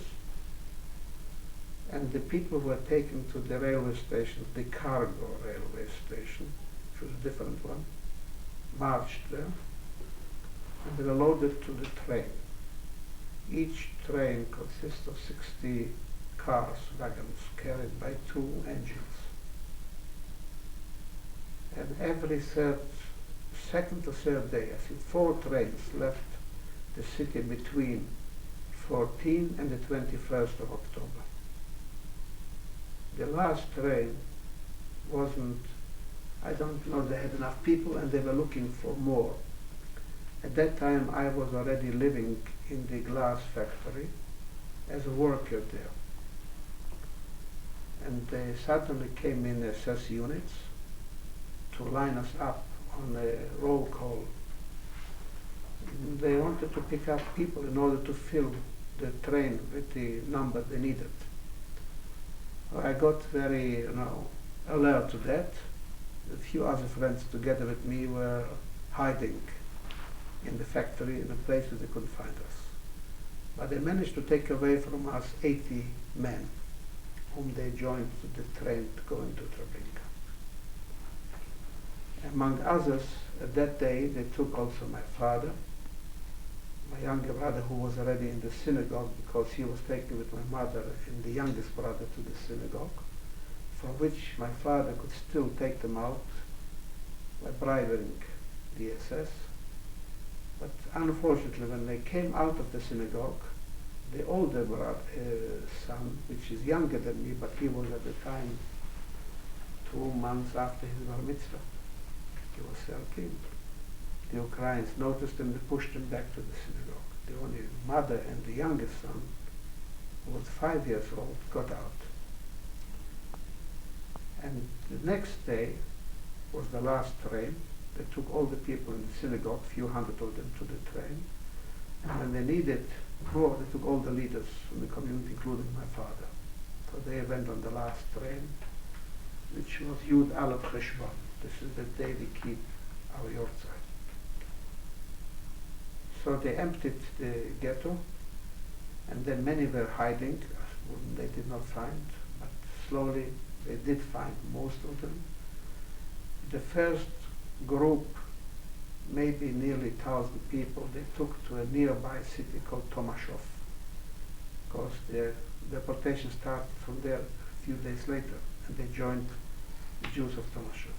and the people were taken to the railway station, the cargo railway station, which was a different one, marched there, and they were loaded to the train. Each train consists of 60 cars, wagons, carried by 2 engines. And every second or third day, I think 4 trains left the city between 14 and the 21st of October. The last train wasn't, I don't know, they had enough people and they were looking for more. At that time I was already living in the glass factory as a worker there. And they suddenly came in SS units to line us up on a roll call. They wanted to pick up people in order to fill the train with the number they needed. I got very, alert to that. A few other friends together with me were hiding in the factory in a place where they couldn't find us. But they managed to take away from us 80 men, whom they joined to the train to go into Treblinka. Among others, that day they took also my father, my younger brother, who was already in the synagogue because he was taken with my mother and the youngest brother to the synagogue, for which my father could still take them out by bribing the SS. But unfortunately, when they came out of the synagogue, the older son, which is younger than me, but he was at the time 2 months after his bar mitzvah, he was 13. The Ukrainians noticed him, they pushed him back to the synagogue. The only mother and the youngest son, who was 5 years old, got out. And the next day was the last train. They took all the people in the synagogue, a few hundred of them, to the train. And when they needed more, they took all the leaders from the community, including my father. So they went on the last train, which was Yud Aleph Cheshvan. This is the day we keep our Yortzeit. So they emptied the ghetto, and then many were hiding. They did not find, but slowly they did find most of them. The first group, maybe nearly 1,000 people, they took to a nearby city called Tomashov, because their deportation started from there a few days later, and they joined the Jews of Tomashov.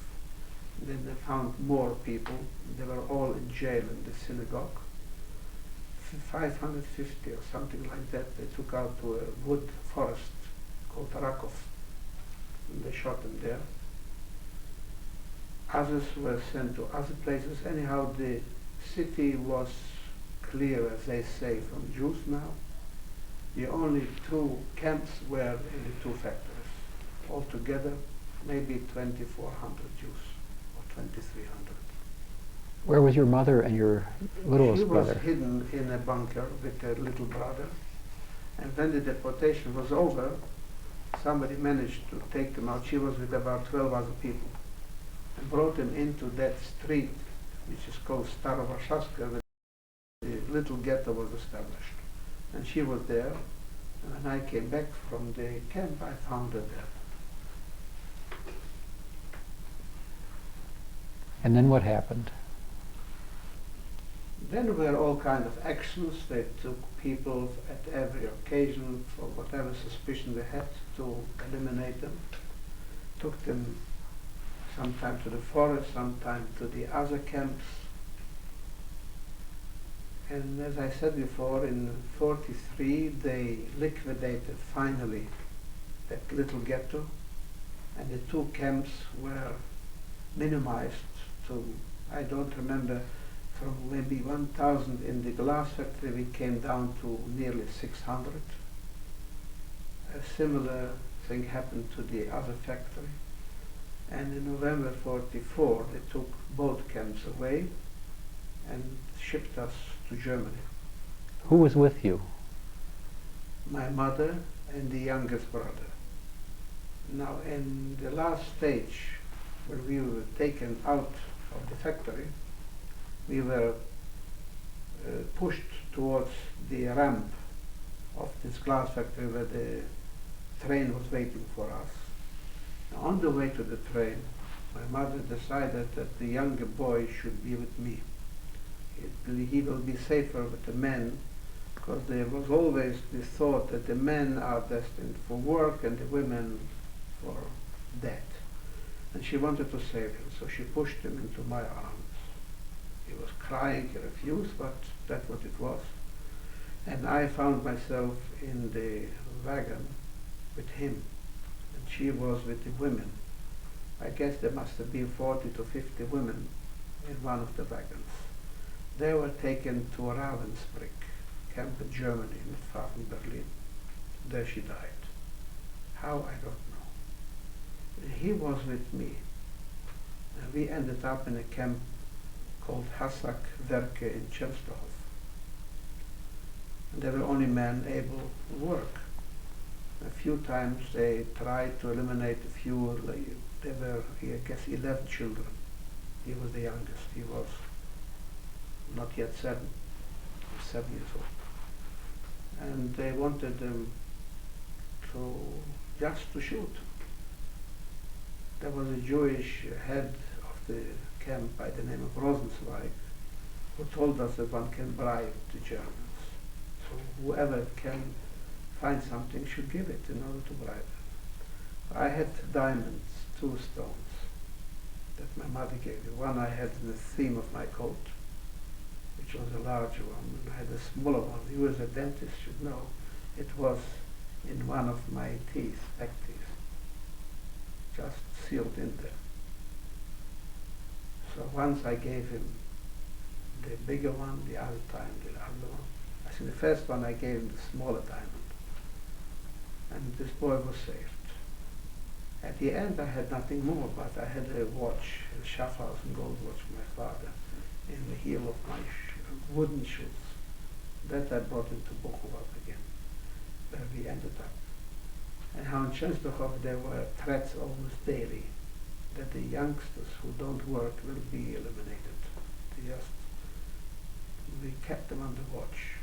Then they found more people. They were all in jail in the synagogue. 550 or something like that, they took out to a wood forest called Rakov, and they shot them there. Others were sent to other places. Anyhow, the city was clear, as they say, from Jews now. The only 2 camps were in the 2 factories. Altogether, maybe 2,400 Jews, or 2,300. Where was your mother and your littlest brother? She was hidden in a bunker with her little brother. And when the deportation was over, somebody managed to take them out. She was with about 12 other people, and brought them into that street, which is called Staro Warszawska, where the little ghetto was established. And she was there, and when I came back from the camp, I found her there. And then what happened? Then there were all kinds of actions. They took people at every occasion for whatever suspicion they had to eliminate them. Took them sometimes to the forest, sometimes to the other camps. And as I said before, in 1943 they liquidated finally that little ghetto, and the 2 camps were minimized to, I don't remember, from maybe 1,000 in the glass factory, we came down to nearly 600. A similar thing happened to the other factory. And in November 1944, they took both camps away and shipped us to Germany. Who was with you? My mother and the youngest brother. Now, in the last stage, when we were taken out of the factory, we were pushed towards the ramp of this glass factory where the train was waiting for us. Now, on the way to the train, my mother decided that the younger boy should be with me. He will be safer with the men, because there was always the thought that the men are destined for work and the women for death. And she wanted to save him, so she pushed him into my arms. He was crying, he refused, but that's what it was. And I found myself in the wagon with him, and she was with the women. I guess there must have been 40 to 50 women in one of the wagons. They were taken to Ravensbrück, camp in Germany, not far from Berlin. There she died. How, I don't know. He was with me. And we ended up in a camp called Hassak Werke in Częstochow. And there were only men able to work. A few times they tried to eliminate a few. There were, I guess, 11 children. He was the youngest. He was not yet 7. He was 7 years old. And they wanted them just to shoot. There was a Jewish head of the camp by the name of Rosenzweig, who told us that one can bribe the Germans. So whoever can find something should give it in order to bribe them. I had diamonds, 2 stones, that my mother gave me. One I had in the seam of my coat, which which was a larger one, and I had a smaller one. You as a dentist should know, it was in one of my teeth, back teeth, just sealed in there. So once I gave him the bigger one, the other time the other one. I think the first one I gave him the smaller diamond, and this boy was saved. At the end I had nothing more, but I had a watch, a Schaffhausen gold watch from my father, in the heel of my wooden shoes. That I brought into Buchenwald again, where we ended up. And how in Częstochow there were threats almost daily that the youngsters who don't work will be eliminated. We kept them under watch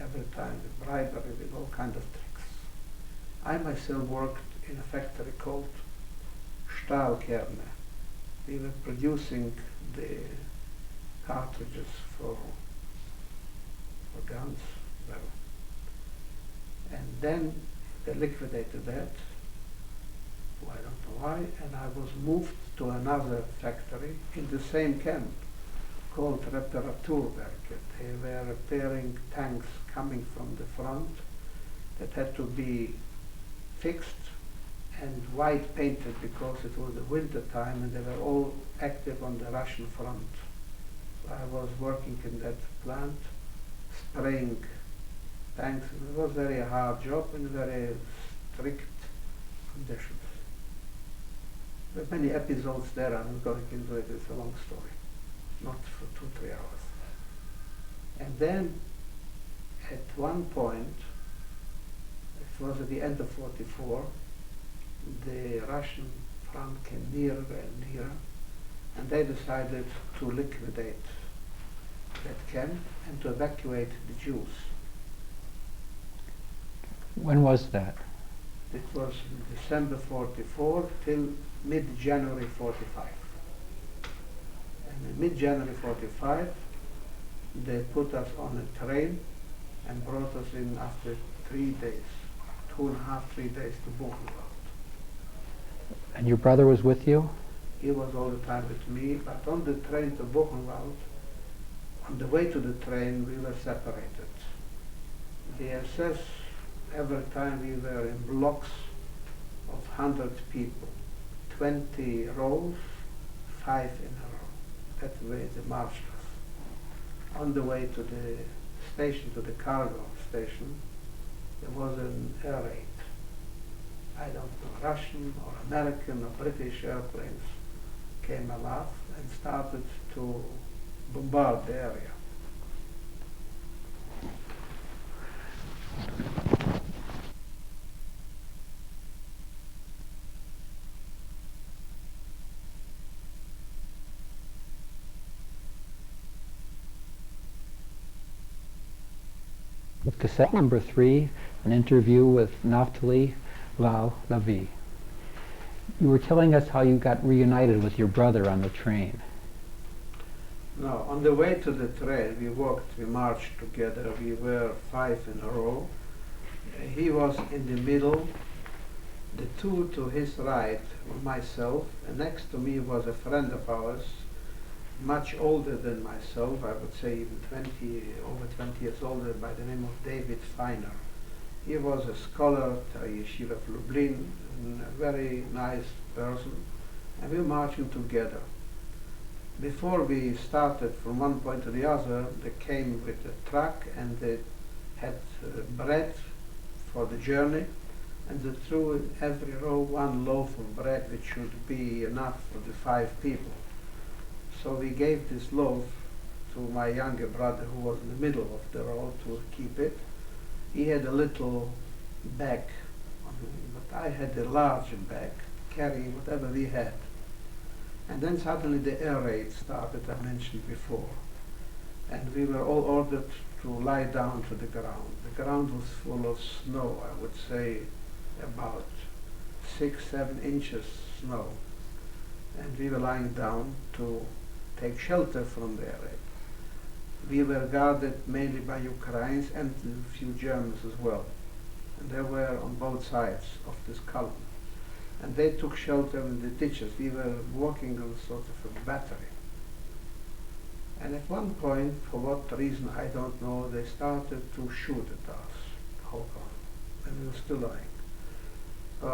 every time with bribery, with all kinds of tricks. I myself worked in a factory called Stahlkerne. We were producing the cartridges for guns. Well. And then they liquidated that. I don't know why, and I was moved to another factory in the same camp called Reparaturwerke. They were repairing tanks coming from the front that had to be fixed and white painted because it was the winter time and they were all active on the Russian front. I was working in that plant, spraying tanks. It was a very hard job and very strict conditions. There are many episodes there. I'm not going into it. It's a long story, not for 2-3 hours. And then, at one point, it was at the end of '44, the Russian front came nearer and nearer, and they decided to liquidate that camp and to evacuate the Jews. When was that? It was December '44 till mid-January '45. And in mid-January '45, they put us on a train and brought us in after 3 days, 2.5, 3 days to Buchenwald. And your brother was with you? He was all the time with me, but on the train to Buchenwald, on the way to the train, we were separated. The SS, every time we were in blocks of 100 people, 20 rows, 5 in a row. That way they marched us. On the way to the station, to the cargo station, there was an air raid. I don't know, Russian or American or British airplanes came aloft and started to bombard the area. With cassette number 3, an interview with Naphtali Lau Lavie. You were telling us how you got reunited with your brother on the train. No, on the way to the train, we marched together. We were 5 in a row. He was in the middle. The two to his right were myself, and next to me was a friend of ours, much older than myself, I would say even over 20 years older, by the name of David Feiner. He was a scholar at Yeshiva of Lublin, and a very nice person, and we were marching together. Before we started from one point to the other, they came with a truck and they had bread for the journey, and they threw in every row 1 loaf of bread, which should be enough for the 5 people. So we gave this loaf to my younger brother, who was in the middle of the row, to keep it. He had a little bag, but I had a larger bag, carrying whatever we had. And then suddenly the air raid started, I mentioned before. And we were all ordered to lie down to the ground. The ground was full of snow, I would say about 6-7 inches snow. And we were lying down to take shelter from the air raid. We were guarded mainly by Ukrainians and a few Germans as well. And they were on both sides of this column. And they took shelter in the ditches. We were walking on sort of a battery. And at one point, for what reason I don't know, they started to shoot at us, whole car, and we were still lying. So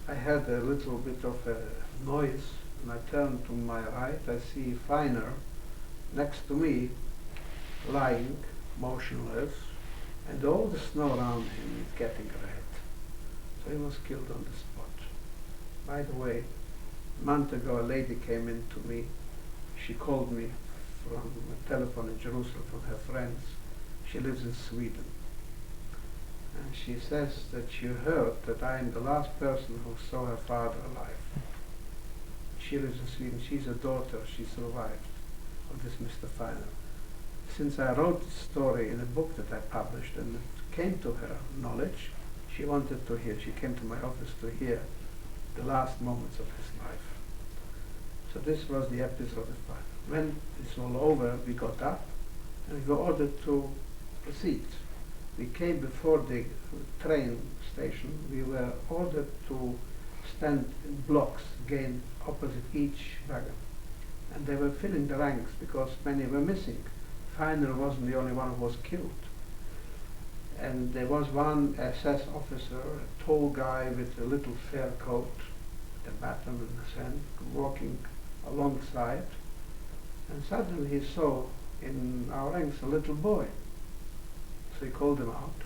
I heard a little bit of a noise, and I turned to my right. I see Feiner next to me, lying, motionless, and all the snow around him is getting red. So he was killed on the spot. By the way, a month ago a lady came in to me. She called me from a telephone in Jerusalem from her friends. She lives in Sweden. And she says that she heard that I am the last person who saw her father alive. She lives in Sweden. She's a daughter. She survived of this Mr. Feiner. Since I wrote this story in a book that I published and it came to her knowledge, she wanted to hear. She came to my office to hear the last moments of his life. So this was the episode of Feiner. When it's all over, we got up and we were ordered to proceed. We came before the train station. We were ordered to stand in blocks again opposite each wagon. And they were filling the ranks because many were missing. Feiner wasn't the only one who was killed. And there was one SS officer, a tall guy with a little fur coat, the baton in his hand, walking alongside. And suddenly he saw in our ranks a little boy. So he called him out,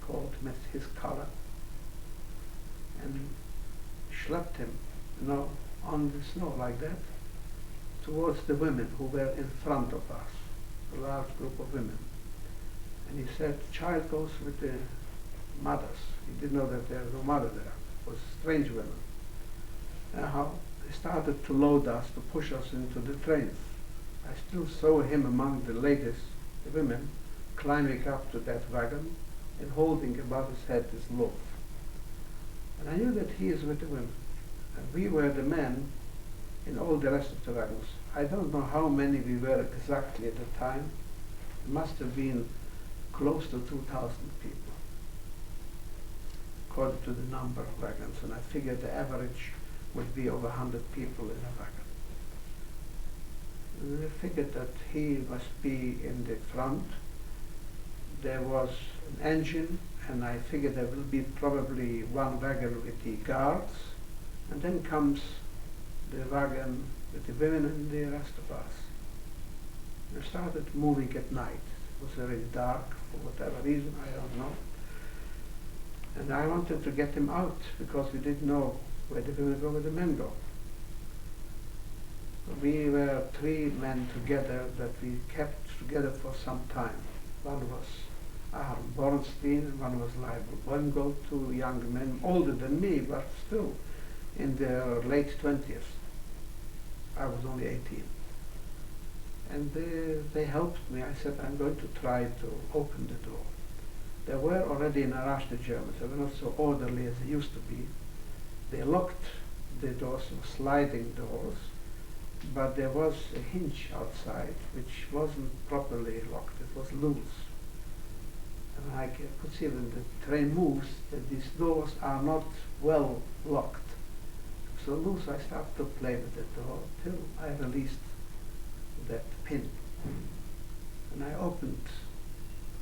called him at his collar, and schlepped him, on the snow like that, towards the women who were in front of us, a large group of women. And he said, the child goes with the mothers. He didn't know that there was no mother there. It was strange women. Anyhow, they started to load us, to push us into the trains. I still saw him among the ladies, the women, climbing up to that wagon and holding above his head this loaf. And I knew that he is with the women. And we were the men in all the rest of the wagons. I don't know how many we were exactly at the time. It must have been close to 2,000 people, according to the number of wagons. And I figured the average would be over 100 people in a wagon. And I figured that he must be in the front. There was an engine, and I figured there will be probably one wagon with the guards, and then comes the wagon with the women and the rest of us. We started moving at night. It was very dark for whatever reason, I don't know. And I wanted to get him out because we didn't know where the women go, where the men go. We were 3 men together that we kept together for some time. One was Aaron Bornstein and one was Leibel. One go 2 young men, older than me, but still in their late 20s. I was only 18. And they helped me. I said, I'm going to try to open the door. They were already in a rush, the Germans. They were not so orderly as they used to be. They locked the doors, sliding doors, but there was a hinge outside which wasn't properly locked. It was loose. And I could see when the train moves that these doors are not well locked. So loose, I started to play with the door till I released that pin. And I opened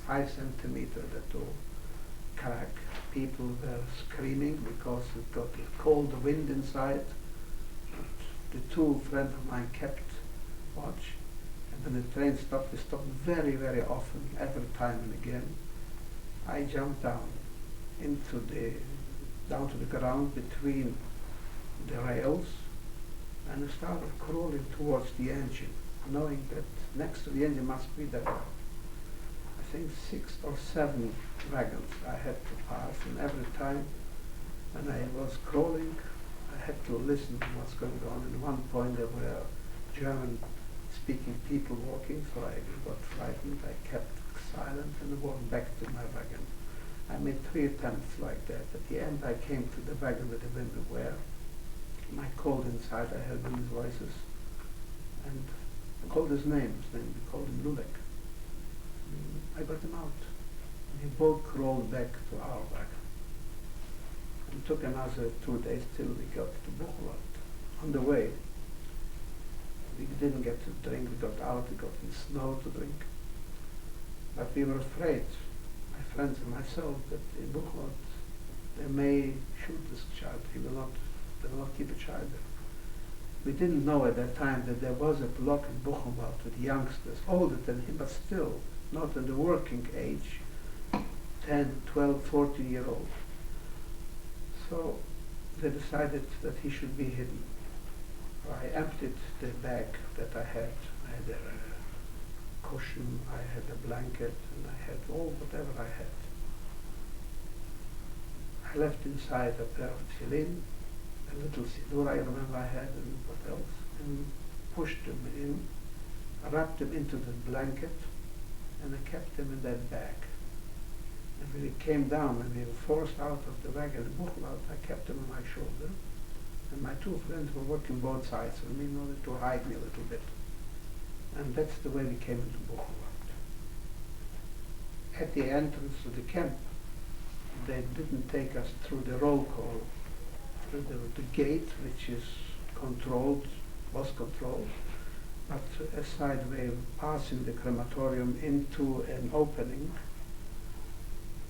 5 centimeters the door crack. People were screaming because it got a cold wind inside. The 2 friends of mine kept watch. And when the train stopped, it stopped very, very often, every time and again. I jumped down down to the ground between the rails, and I started crawling towards the engine, knowing that next to the engine must be there. I think 6 or 7 wagons I had to pass, and every time when I was crawling, I had to listen to what's going on. At one point there were German-speaking people walking, so I got frightened. I kept silent and walked back to my wagon. I made 3 attempts like that. At the end I came to the wagon where the women were. I called inside, I heard women's voices, and I called his name. We called him Lulek. I got him out. And we both crawled back to our wagon. It took another 2 days till we got to Buchwald. On the way, We didn't get to drink, we got out, we got in snow to drink. But we were afraid, my friends and myself, that in Buchenwald they may shoot this child. They will not keep a child there. We didn't know at that time that there was a block in Buchenwald with youngsters, older than him, but still not in the working age, 10, 12, 14-year-old. So they decided that he should be hidden. I emptied the bag that I had. I had a cushion, I had a blanket, and I had whatever I had. I left inside a pair of tefillin, a little siddur I remember I had, and what else, and pushed them in, wrapped them into the blanket, and I kept them in that bag. And when we came down, when we were forced out of the wagon in Buchenwald, I kept them on my shoulder. And my two friends were working both sides of me in order to hide me a little bit. And that's the way we came into Buchenwald. At the entrance to the camp, they didn't take us through the roll call, through the gate, which is was controlled, but a side way passing the crematorium into an opening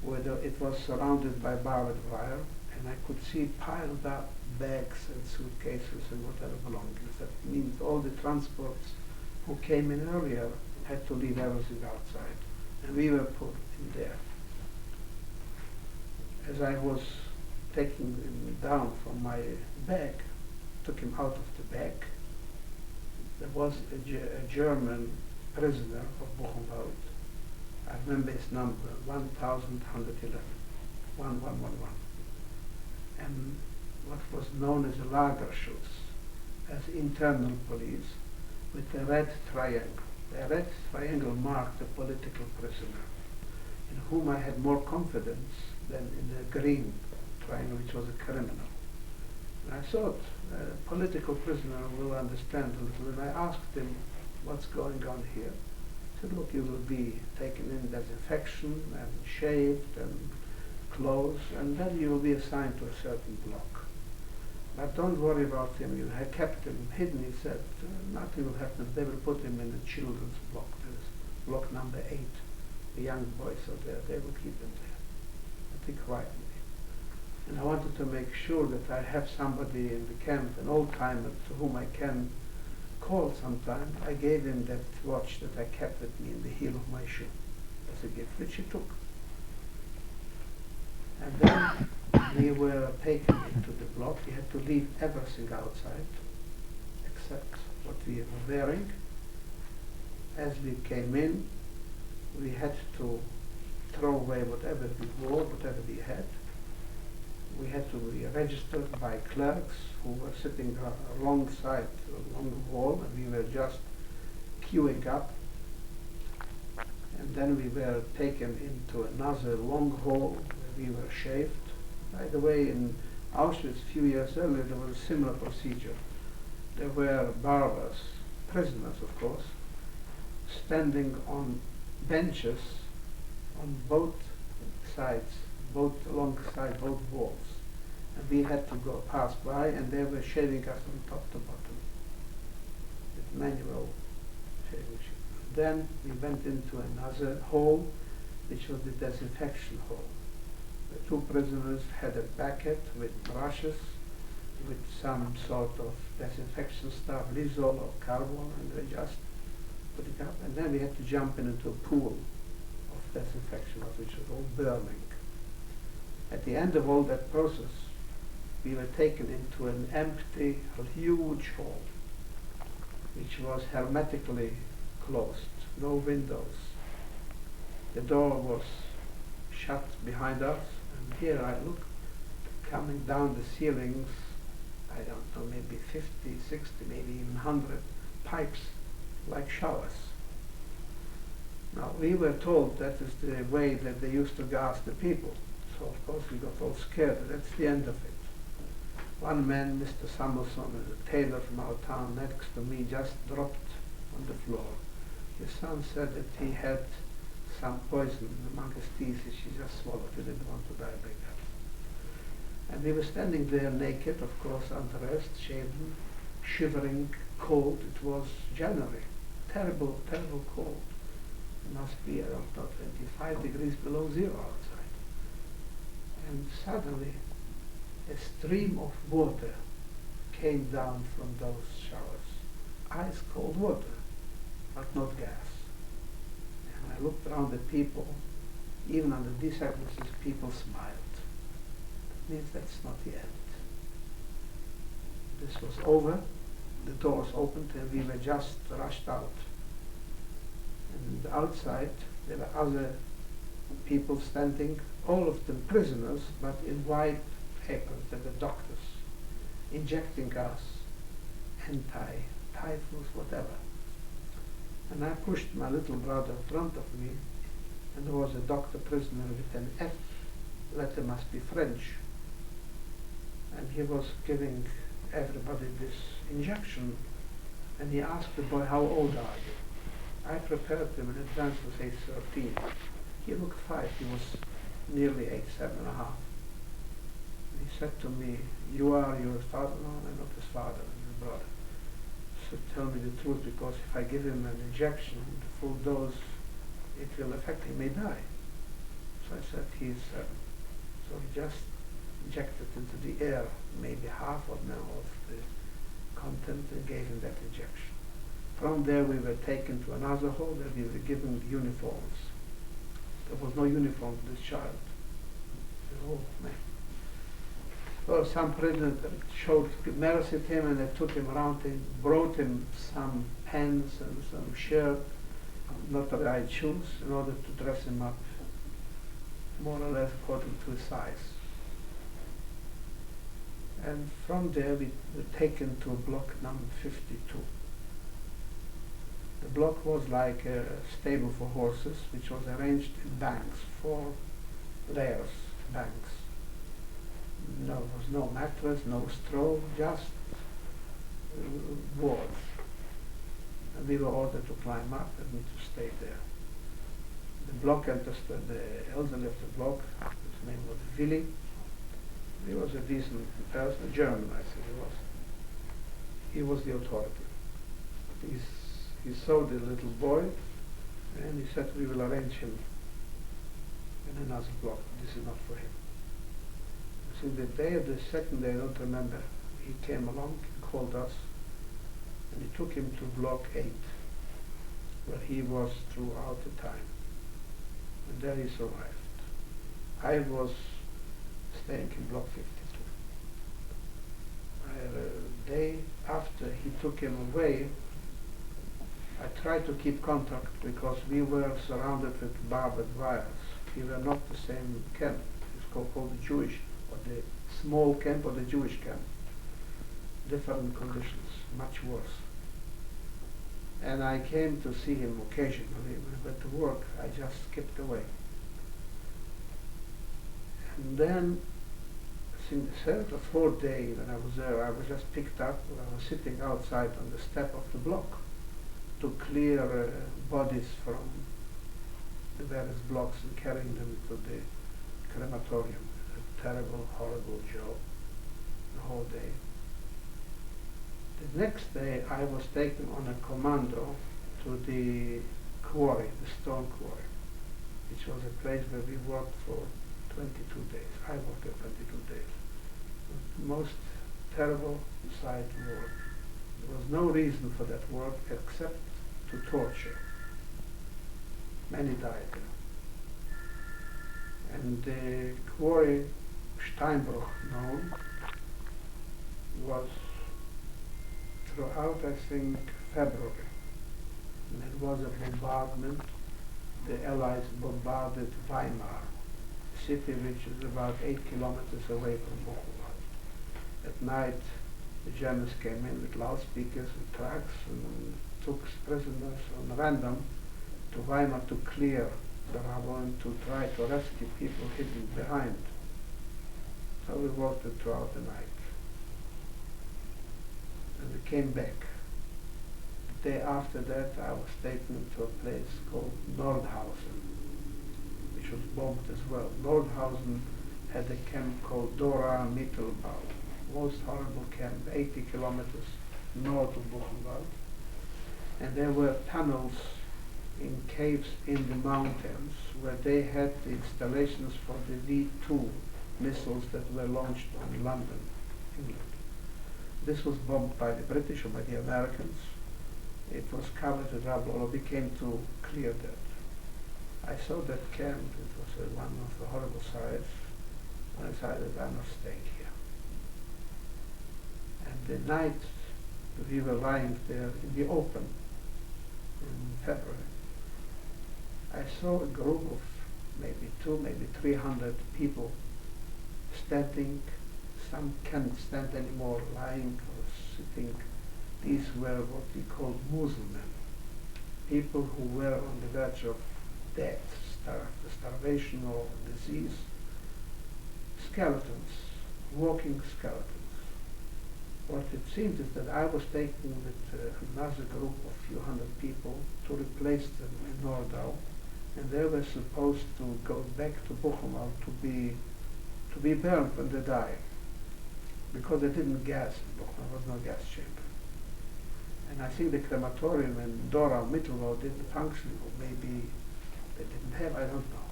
where it was surrounded by barbed wire, and I could see piled up bags and suitcases and whatever belongings. That means all the transports who came in earlier had to leave everything outside, and we were put in there. As I was taking him down from my bag, took him out of the bag, there was a German prisoner of Buchenwald. I remember his number, 1111, 1111. And what was known as a Lagerschutz, as internal police, with a red triangle. The red triangle marked a political prisoner, in whom I had more confidence than in the green triangle, which was a criminal. And I thought a political prisoner will understand a little, and I asked him, what's going on here? He said, look, you will be taken in disinfection and shaved and clothes, and then you will be assigned to a certain block. But don't worry about him. You have kept him hidden. He said, nothing will happen. They will put him in the children's block. There is block number 8. The young boys are there. They will keep him there. I think quietly. And I wanted to make sure that I have somebody in the camp, an old-timer to whom I can call sometime. I gave him that watch that I kept with me in the heel of my shoe as a gift, which he took. And then we were taken into the block. We had to leave everything outside except what we were wearing. As we came in, we had to throw away whatever we wore, whatever we had. We had to be registered by clerks who were sitting alongside along the wall, and we were just queuing up. And then we were taken into another long hall where we were shaved. By the way, in Auschwitz a few years earlier, there was a similar procedure. There were barbers, prisoners of course, standing on benches on both sides, alongside both walls. And we had to go pass by, and they were shaving us from top to bottom with manual shaving. Then we went into another hall, which was the disinfection hall. The two prisoners had a bucket with brushes, with some sort of disinfection stuff, Lysol or Carbon, and they just put it up. And then we had to jump into a pool of disinfection, which was all burning. At the end of all that process, we were taken into an empty, huge hall, which was hermetically closed, no windows. The door was shut behind us, and here I look, coming down the ceilings, I don't know, maybe 50, 60, maybe even 100 pipes, like showers. Now, we were told that is the way that they used to gas the people. So, of course, we got all scared. That's the end of it. One man, Mr. Samuelson, a tailor from our town next to me, just dropped on the floor. His son said that he had some poison among his teeth, which he just swallowed. He didn't want to die like that. And we were standing there naked, of course, undressed, shaven, shivering cold. It was January. Terrible, terrible cold. It must be, I don't know, 25 degrees below zero outside. And suddenly, a stream of water came down from those showers. Ice cold water, but not gas. And I looked around the people. Even under these circumstances, people smiled. That means that's not the end. This was over. The doors opened and we were just rushed out. And outside there were other people standing, all of them prisoners, but in white aprons. They were doctors, injecting us anti-typhus, whatever. And I pushed my little brother in front of me, and there was a doctor prisoner with an F letter, must be French. And he was giving everybody this injection, and he asked the boy, how old are you? I prepared him in advance to say 13. He looked 5, he was nearly 8, 7.5. He said to me, you are your father? No, I'm not his father, I'm his brother. So tell me the truth, because if I give him an injection, the full dose, it will affect him, he may die. So I said, he's 7. So he just injected into the air maybe half or now of the content and gave him that injection. From there we were taken to another hall where we were given uniforms. There was no uniform for this child. Oh man. Well, some prisoner showed mercy to him, and they took him around and brought him some pants and some shirt, not the right shoes, in order to dress him up more or less according to his size. And from there we were taken to block number 52. The block was like a stable for horses, which was arranged in banks, 4 layers, banks. There was no mattress, no straw, just boards. And we were ordered to climb up and to stay there. The block understood the elderly of the block, his name was Willy. He was a decent person, a German, I think he was. He was the authority. He saw the little boy, and he said, we will arrange him in another block. This is not for him. So the day of the second day, I don't remember, he came along, he called us, and he took him to block 8, where he was throughout the time. And there he survived. I was staying in block 52. The day after he took him away, I tried to keep contact because we were surrounded with barbed wires. We were not the same camp. It's called the Jewish, or the small camp or the Jewish camp. Different conditions, much worse. And I came to see him occasionally. When I went to work, I just skipped away. And then, I think the 3rd or 4th day when I was there, I was just picked up. I was sitting outside on the step of the block to clear bodies from the various blocks and carrying them to the crematorium. A terrible, horrible job, the whole day. The next day I was taken on a commando to the quarry, the stone quarry, which was a place where we worked for 22 days. I worked for 22 days. The most terrible side work. There was no reason for that work except to torture. Many died there. And the quarry Steinbruch known was throughout, I think, February. And it was a bombardment. The Allies bombarded Weimar, a city which is about 8 kilometers away from Buchenwald. At night, the Germans came in with loudspeakers and trucks and took prisoners on random to Weimar to clear the rubble and to try to rescue people hidden behind. So we worked it throughout the night. And we came back. The day after that, I was taken to a place called Nordhausen, which was bombed as well. Nordhausen had a camp called Dora Mittelbau, most horrible camp, 80 kilometers north of Buchenwald, and there were tunnels in caves in the mountains where they had the installations for the V-2 missiles that were launched on London, England. This was bombed by the British or by the Americans. It was covered with rubble, or we came to clear that. I saw that camp. It was one of the horrible sights. I decided I'm not staying here. And the night we were lying there in the open in February, I saw a group of maybe 200, maybe 300 people standing. Some can't stand anymore, lying or sitting. These were what we call Muslim, people who were on the verge of death, starvation or disease. Skeletons, walking skeletons. What it seemed is that I was taken with another group of few hundred people to replace them in Nordau, and they were supposed to go back to Buchenwald to be burned when they died, because they didn't gas in Buchenwald. There was no gas chamber. And I think the crematorium in Dora, Mittelwald didn't function, or maybe they didn't have, I don't know.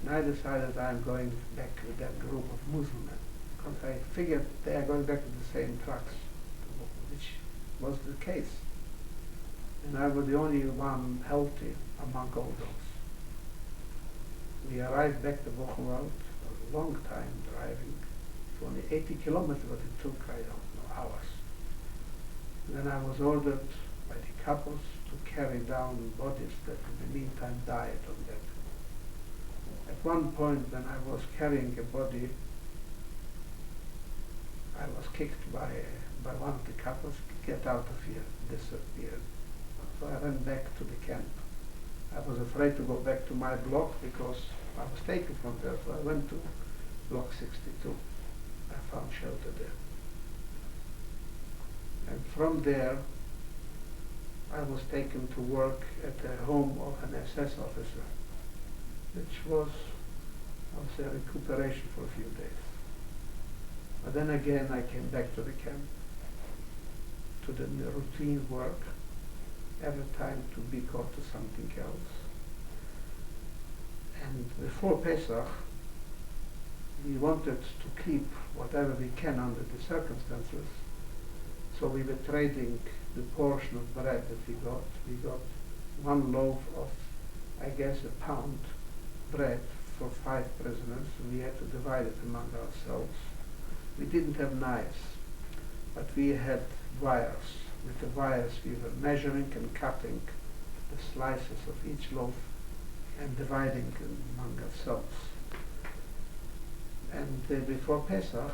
And I decided I'm going back with that group of Muslim men, because I figured they are going back with the same trucks, which was the case. And I was the only one healthy among all those. We arrived back to Buchenwald, a long time driving. It's only 80 kilometers, but it took, I don't know, hours. And then I was ordered by the couples to carry down bodies that in the meantime died on that. At one point when I was carrying a body, I was kicked by one of the couples. Get out of here, disappeared. So I ran back to the camp. I was afraid to go back to my block because I was taken from there, so I went to block 62. I found shelter there. And from there, I was taken to work at the home of an SS officer, which was, I would say, a recuperation for a few days. But then again, I came back to the camp, to the routine work, every time to be called to something else. And before Pesach, we wanted to keep whatever we can under the circumstances, so we were trading the portion of bread that we got. We got one loaf of, I guess, a pound bread for 5 prisoners, and we had to divide it among ourselves. We didn't have knives, but we had wires. With the wires we were measuring and cutting the slices of each loaf and dividing among ourselves. And before Pesach,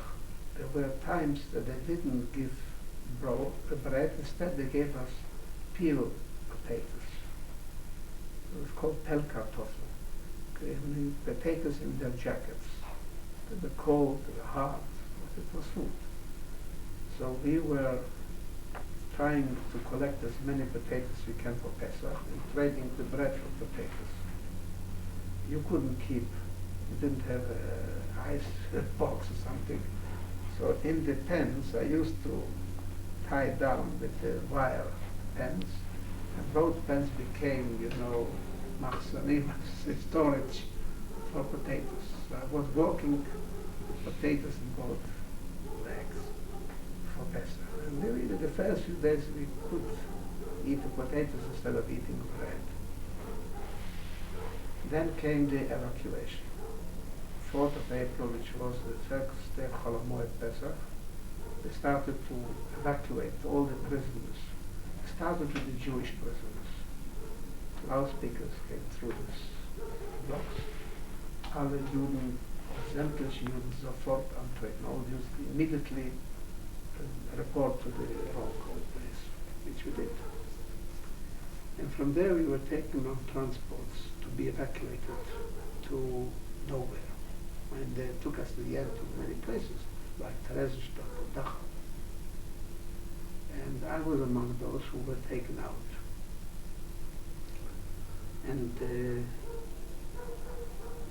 there were times that they didn't give bread. Instead they gave us peel potatoes. It was called Pellkartoffel. Potatoes in their jackets. They were cold, they were hard, but it was food. So we were trying to collect as many potatoes we can for Pesach and trading the bread for potatoes. You couldn't keep, you didn't have an ice box or something. So in the pens, I used to tie down with the wire pens, and those pens became, machzanim, storage for potatoes. So I was working with potatoes in both legs for Pesach. And really the first few days we could eat the potatoes instead of eating bread. Then came the evacuation. 4th of April, which was the first day of Chol Hamoed Pesach, they started to evacuate all the prisoners. It started with the Jewish prisoners. Loudspeakers came through these blocks. Alle Juden, sämtliche Juden sofort antreten. All Jews immediately report to the roll call place, which we did. And from there we were taken on transports to be evacuated to nowhere. And they took us to the end to many places, like Theresienstadt or Dachau. And I was among those who were taken out. And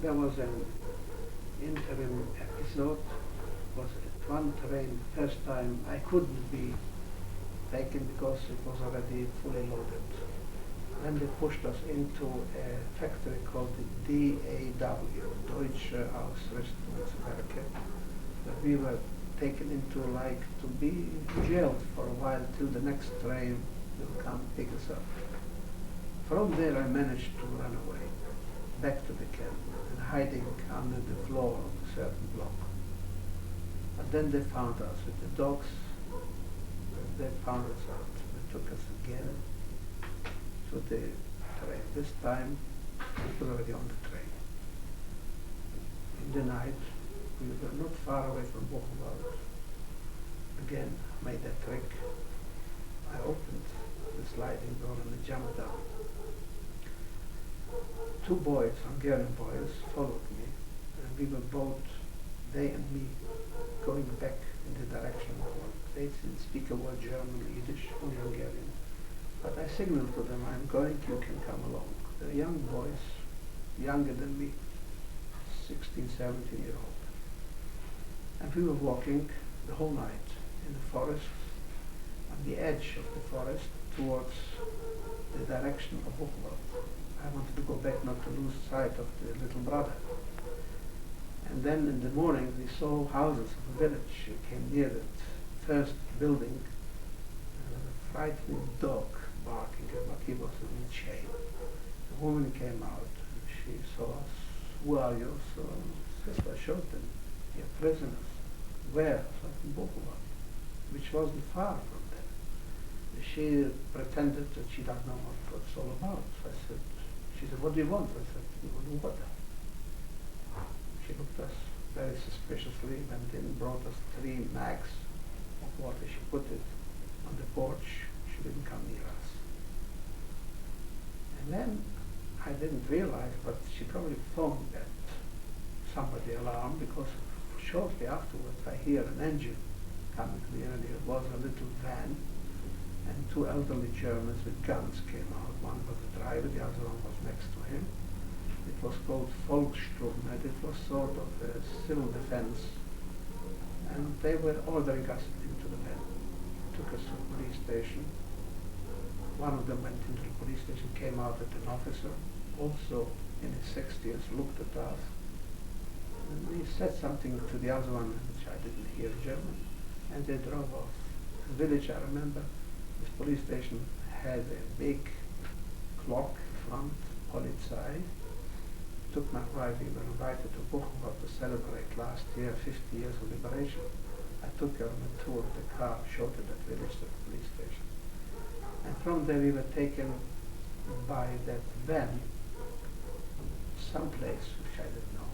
there was an interim episode. Was at one train, first time I couldn't be taken because it was already fully loaded. Then they pushed us into a factory called the DAW, Deutsche Ausrüstungswerke, where we were taken into like to be jailed for a while till the next train will come pick us up. From there I managed to run away, back to the camp, and hiding under the floor of a certain block. But then they found us with the dogs. They found us out. They took us again to the train. This time it was already on the train. In the night, we were not far away from Buchenwald. Again, made that trick. I opened the sliding door and I jumped down. Two boys, Hungarian boys, followed me, and we were both, they and me, going back in the direction of work. They didn't speak a word German, Yiddish, or Hungarian. But I signaled to them, I'm going, you can come along. They're young boys, younger than me, 16, 17-year-old. And we were walking the whole night in the forest, on the edge of the forest, towards the direction of Buchenwald. I wanted to go back not to lose sight of the little brother. And then in the morning we saw houses of the village. We came near that first building, and a frightening dog barking, but he was in chain. The woman came out and she saw us. Who are you? So Sister showed them, you're prisoners. Where? So in Buchenwald, which wasn't far from there. She pretended that she doesn't know what it's all about. So I said, she said, what do you want? I said, we want water. She looked at us very suspiciously, went in, brought us 3 mags of water. She put it on the porch. She didn't come near us. And then I didn't realize, but she probably phoned that somebody alarmed, because shortly afterwards I hear an engine coming near, and it was a little van, and 2 elderly Germans with guns came out. One was the driver, the other one was next to him. It was called Volkssturm, and it was sort of a civil defense. And they were ordering us into the van. Took us to the police station. One of them went into the police station, came out with an officer, also in his 60s, looked at us. And he said something to the other one, which I didn't hear German, and they drove off. The village, I remember, this police station had a big clock front, Polizei. Took my wife, we were invited to Buchenwald to celebrate last year 50 years of liberation. I took her on a tour of the car, showed her that village to the police station. And from there we were taken by that van someplace which I didn't know.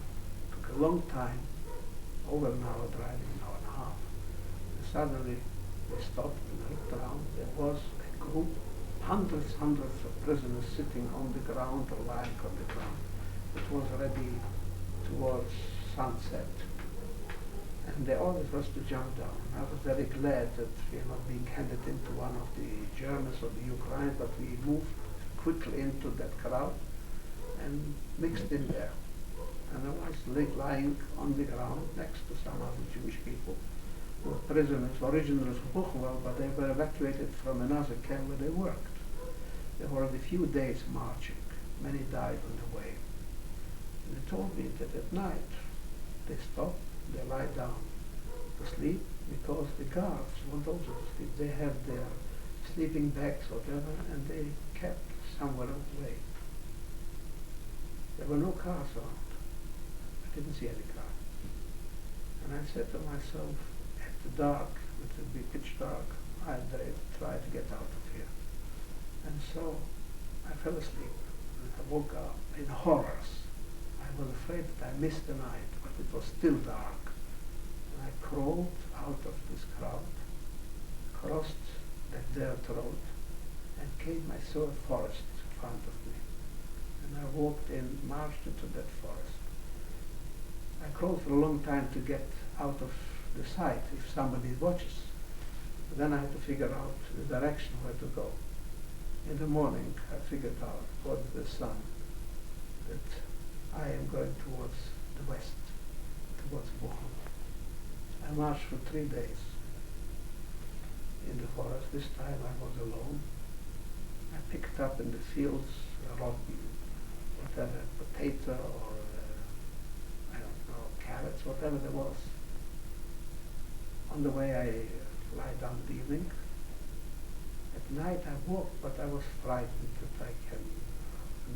Took a long time, over an hour driving, an hour and a half. And suddenly we stopped and looked around. There was a group, hundreds of prisoners sitting on the ground or lying on the ground. It was already towards sunset. And they ordered us to jump down. I was very glad that we were not being handed into one of the Germans or the Ukrainians, but we moved quickly into that crowd and mixed in there. And I was lying on the ground next to some other Jewish people who were prisoners, originally from Buchenwald, but they were evacuated from another camp where they worked. They were a few days marching. Many died on the way. And they told me that at night they stop, they lie down to sleep, because the guards want also to sleep. They have their sleeping bags or whatever, and they kept somewhere away. There were no cars around. I didn't see any car. And I said to myself, at the dark, it would be pitch dark, I'd try to get out of here. And so I fell asleep. And I woke up in horrors. I was afraid that I missed the night, but it was still dark. And I crawled out of this crowd, crossed that dirt road, and came, I saw a forest in front of me. And I walked in, marched into that forest. I crawled for a long time to get out of the sight if somebody watches. But then I had to figure out the direction where to go. In the morning, I figured out, towards the sun, that I am going towards the west, towards Bochum. I marched for 3 days. in the forest. This time I was alone. I picked up in the fields a rotten, whatever, potato or I don't know, carrots, whatever there was. On the way I lie down in the evening. At night I walked, but I was frightened that I can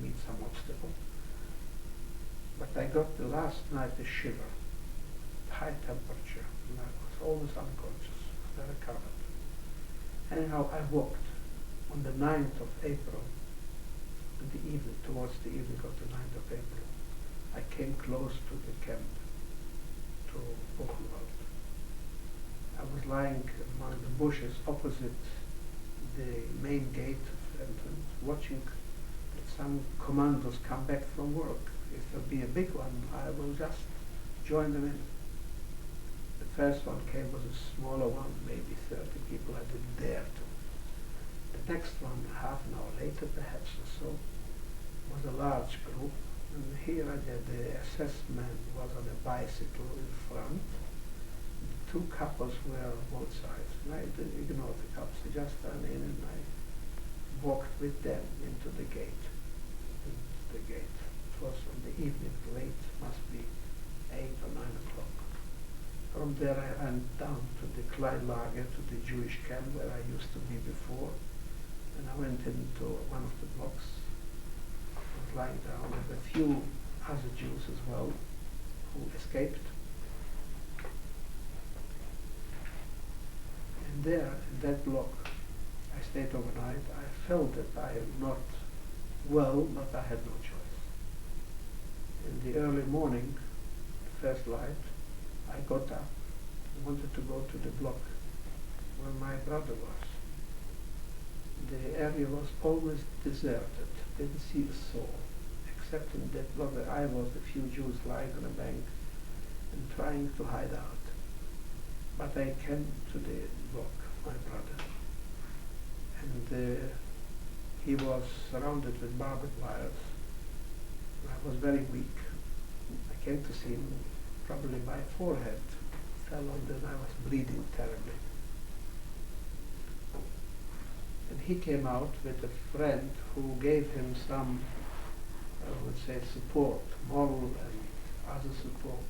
meet some obstacle. But I got the last night a shiver, high temperature, and I was almost unconscious, very covered. Anyhow, I walked on the 9th of April, in the evening, towards the evening of the 9th of April. I came close to the camp, to Buchenwald. I was lying among the bushes opposite the main gate of entrance, watching that some commandos come back from work. If there'll be a big one, I will just join them in. The first one came was a smaller one, maybe 30 people. I didn't dare to. The next one, half an hour later perhaps or so, was a large group. And here the SS man was on a bicycle in front. The two couples were on both sides. And I ignored the couples. I just ran in and I walked with them into the gate. It was in the evening, late, must be 8 or 9 o'clock. From there I ran down to the Kleinlager, to the Jewish camp where I used to be before. And I went into one of the blocks. I was lying down with a few other Jews as well who escaped. And there, in that block, I stayed overnight. I felt that I am not well, but I had no choice. In the early morning, the first light, I got up and wanted to go to the block where my brother was. The area was almost deserted, didn't see a soul, except in that block where I was, a few Jews lying on a bank and trying to hide out. But I came to the block, my brother, and he was surrounded with barbed wires. I was very weak. I came to see him, probably my forehead fell on and I was bleeding terribly. And he came out with a friend who gave him some, I would say, support, moral and other support.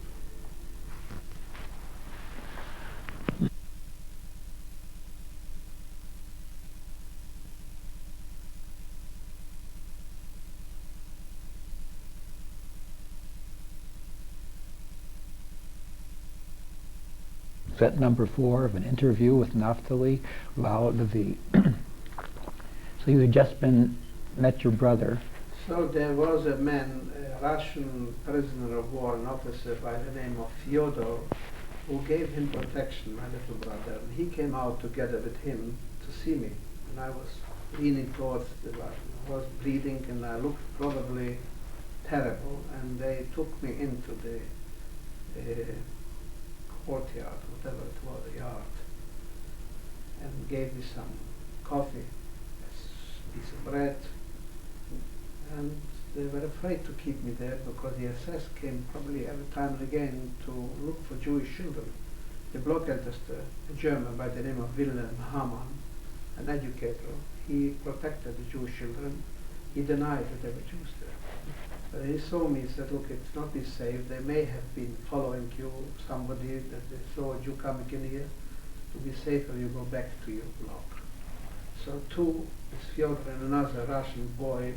Set number 4 of an interview with Naphtali Lau Lavie. So you had just met your brother. So there was a man, a Russian prisoner of war, an officer by the name of Fyodor, who gave him protection, my little brother. And he came out together with him to see me. And I was leaning towards the Russian. I was bleeding and I looked probably terrible. And they took me into the courtyard, whatever it was, a yard, and gave me some coffee, a piece of bread, and they were afraid to keep me there because the SS came probably every time and again to look for Jewish children. The Blockadjuster, a German by the name of Wilhelm Hamann, an educator, he protected the Jewish children. He denied that there were Jews there. But he saw me and said, look, it's not be safe. They may have been following you, somebody that they saw you coming in here. To be safer, you go back to your block. So this Fyodor and another Russian boy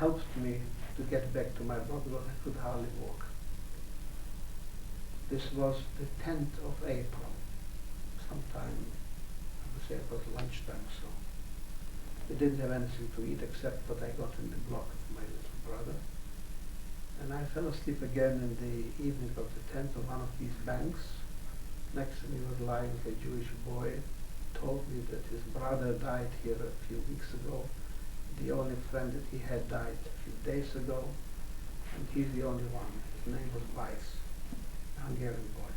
helped me to get back to my block because I could hardly walk. This was the 10th of April, sometime, I would say it was lunchtime or so. We didn't have anything to eat except what I got in the block of my little brother. And I fell asleep again in the evening of the 10th on one of these banks. Next to me was lying a Jewish boy, told me that his brother died here a few weeks ago. The only friend that he had died a few days ago, and he's the only one. His name was Weiss, a Hungarian boy.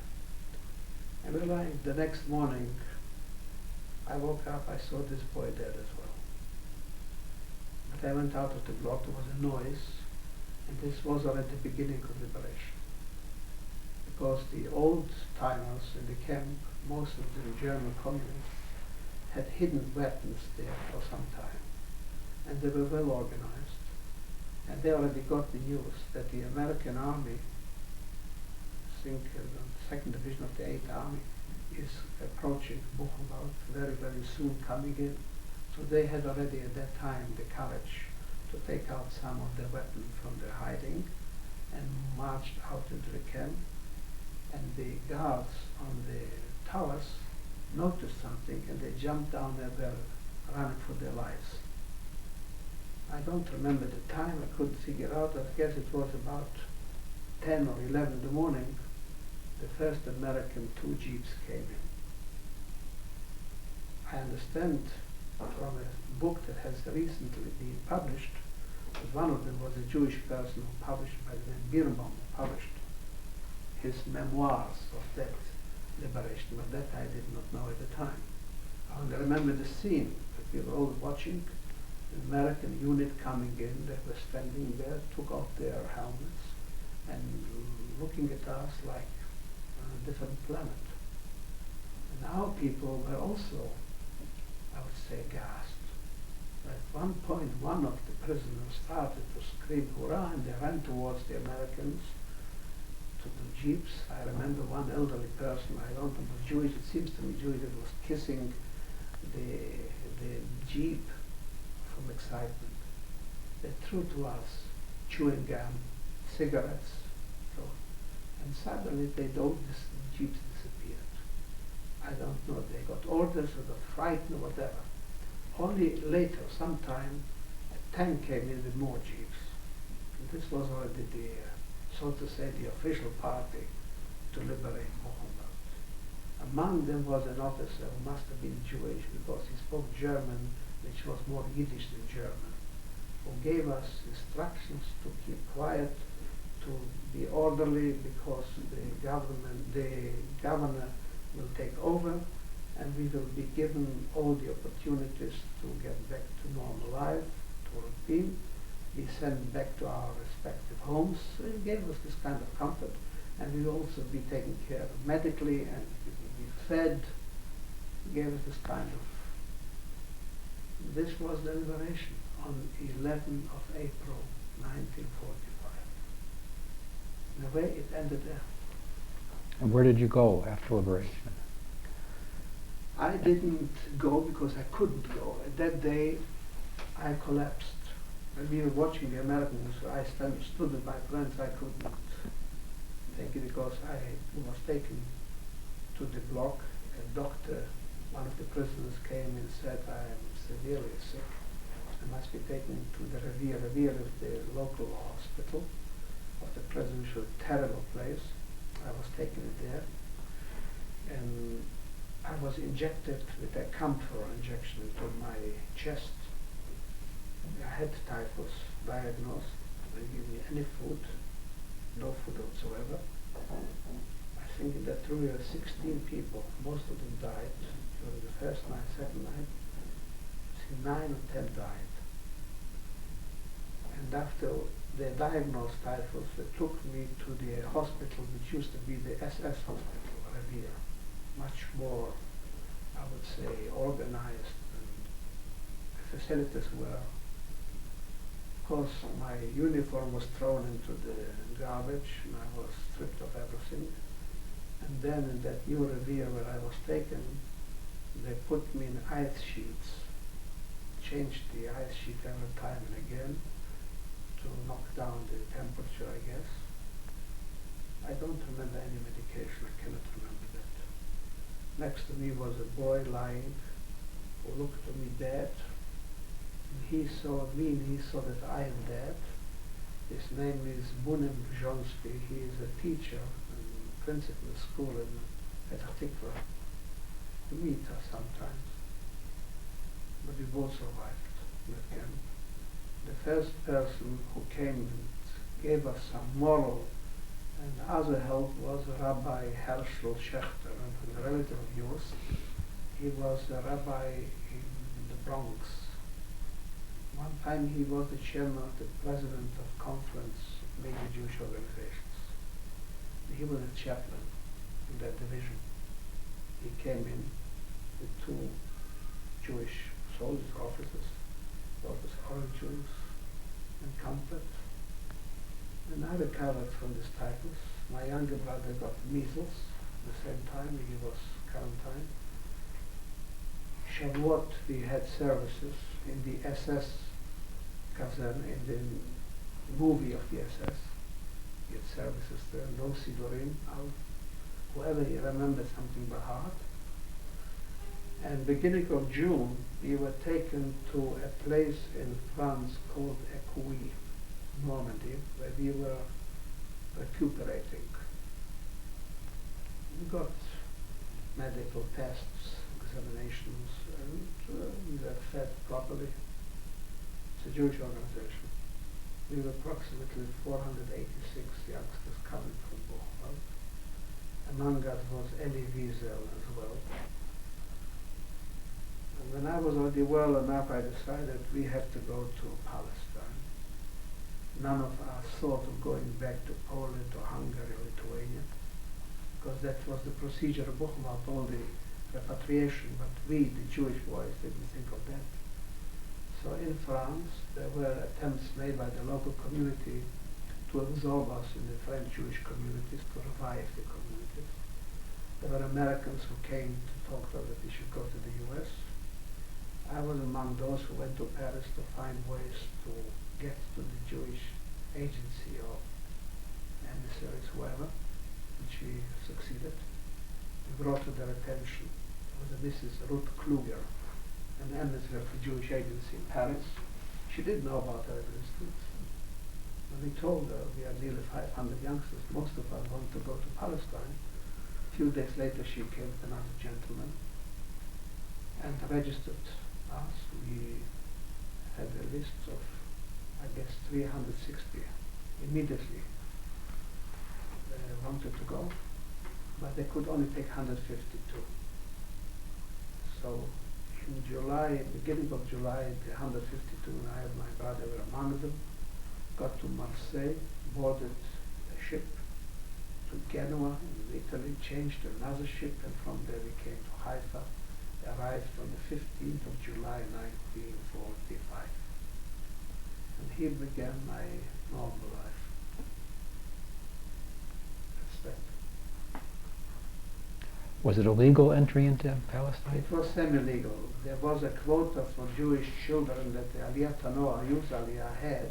And we're lying. The next morning, I woke up, I saw this boy dead as well. But I went out of the block, there was a noise, and this was already the beginning of liberation. Because the old timers in the camp, most of them German communists, had hidden weapons there for some time, and they were well organized. And they already got the news that the American Army, I think the 2nd Division of the 8th Army, is approaching Buchenwald very, very soon, coming in. So they had already at that time the courage to take out some of their weapons from their hiding and marched out into the camp. And the guards on the towers noticed something, and they jumped down there, were running for their lives. I don't remember the time, I couldn't figure out. I guess it was about 10 or 11 in the morning. The first American 2 jeeps came in. I understand from a book that has recently been published that one of them was a Jewish person who published by the name Birnbaum, who published his memoirs of that liberation, but that I did not know at the time. I remember the scene that we were all watching. An American unit coming in, they were standing there, took off their helmets and looking at us like a different planet. And our people were also, I would say, gassed. At one point, one of the prisoners started to scream hurrah, and they ran towards the Americans to the jeeps. I remember one elderly person, I don't know, was Jewish, it seems to me Jewish, that was kissing the jeep from excitement. They threw to us chewing gum, cigarettes, so, and suddenly the jeeps disappeared. I don't know, they got orders or got frightened or whatever. Only later, sometime, a tank came in with more jeeps. And this was already the, so to say, the official party to liberate Buchenwald. Among them was an officer who must have been Jewish because he spoke German, which was more Yiddish than German, who gave us instructions to keep quiet, to be orderly because the governor will take over, and we will be given all the opportunities to get back to normal life, to routine, be sent back to our respective homes. So he gave us this kind of comfort, and we will also be taken care of medically and be fed. He gave us this kind of. This was the liberation on 11th of April 1945. In a way, it ended there. And where did you go after liberation? I didn't go because I couldn't go. That day, I collapsed. When we were watching the Americans, I stood with my friends. I couldn't take it because I was taken to the block. A doctor, one of the prisoners, came and said, I am severely sick. I must be taken to the Revier. Revier is the local hospital of the prison, which was a terrible place. I was taken there. And I was injected with a camphor injection into my chest. I had typhus diagnosed. They didn't give me any food, no food whatsoever. I think in that room there were 16 people. Most of them died during the first night, second night. I think 9 or 10 died. And after they diagnosed typhus, they took me to the hospital which used to be the SS hospital, Revier. Much more, I would say, organized, and the facilities were. Of course, my uniform was thrown into the garbage, and I was stripped of everything. And then in that new Revier where I was taken, they put me in ice sheets, changed the ice sheet every time and again to knock down the temperature, I guess. I don't remember any medication, I cannot remember that. Next to me was a boy lying who looked at me dead. And he saw me and he saw that I am dead. His name is Bunim Brzonski. He is a teacher and principal of school in Petah Tikva. We meet us sometimes. But we both survived that camp. The first person who came and gave us some moral and other help was Rabbi Herschel Schechter, a relative of yours. He was a rabbi in the Bronx. One time he was the chairman of the president of conference of major Jewish organizations. He was a chaplain in that division. He came in with 2 Jewish soldiers, officers, brought us orange juice and comfort. And I recovered from this typhus. My younger brother got measles at the same time. He was quarantined. Shavuot, we had services in the SS kaserne, in the movie of the SS. We had services there, no sidurim out. Whoever remembers something by heart. And beginning of June, we were taken to a place in France called Ecouis, Normandy, where we were recuperating. We got medical tests, examinations, and we were fed properly. It's a Jewish organization. We were approximately 486 youngsters coming from Buchenwald. Among us was Elie Wiesel as well. And when I was already well enough, I decided we have to go to Palestine. None of us thought of going back to Poland or Hungary or Lithuania, because that was the procedure of Buchenwald, all the repatriation, but we, the Jewish boys, didn't think of that. So in France, there were attempts made by the local community to absorb us in the French Jewish communities, to revive the communities. There were Americans who came to talk to us that we should go to the US. I was among those who went to Paris to find ways to get to the Jewish agency or emissaries, whoever, which we succeeded. We brought to their attention was a Mrs. Ruth Kluger, an emissary of the Jewish agency in Paris. She didn't know about our existence. When we told her we are nearly 500 youngsters, most of us want to go to Palestine. A few days later she came with another gentleman and registered us. We had a list of, I guess, 360 immediately wanted to go, but they could only take 152. So in July, beginning of July, the 152 and I and my brother were among them, got to Marseille, boarded a ship to Genoa in Italy, changed to another ship, and from there we came to Haifa, arrived on the 15th of July 1945. And here began my normal life. That's that. Was it a legal entry into Palestine? It was semi-legal. There was a quota for Jewish children that the Aliyat Noah, Youth Aliyah, had,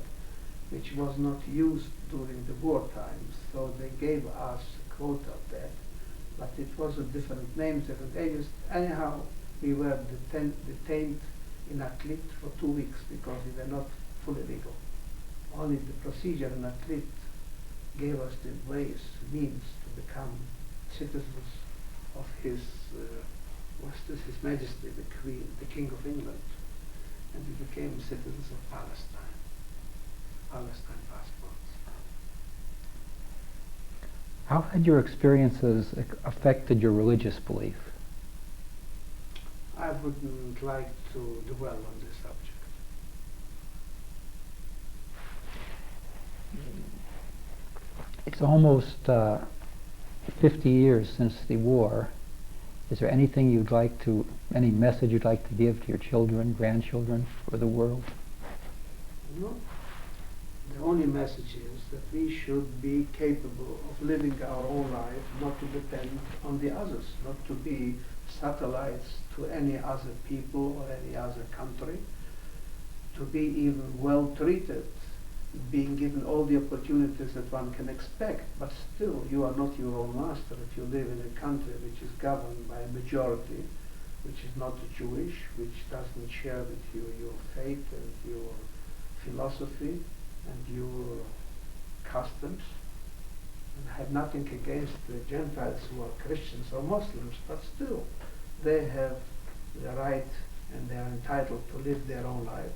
which was not used during the war times. So they gave us a quota of that, but it was of different names, different ages. Anyhow, we were detained in Aklit for 2 weeks because we were not fully legal. Only the procedure in Aklit gave us the ways, means to become citizens of His Majesty, the Queen, the King of England, and we became citizens of Palestine passports. How had your experiences affected your religious belief? I wouldn't like to dwell on this subject. It's almost 50 years since the war. Is there anything you'd like to, any message you'd like to give to your children, grandchildren, for the world? No. The only message is that we should be capable of living our own life, not to depend on the others, not to be satellites to any other people or any other country, to be even well treated, being given all the opportunities that one can expect, but still you are not your own master if you live in a country which is governed by a majority which is not Jewish, which doesn't share with you your faith and your philosophy and your customs. And I have nothing against the Gentiles who are Christians or Muslims, but still they have the right and they are entitled to live their own life.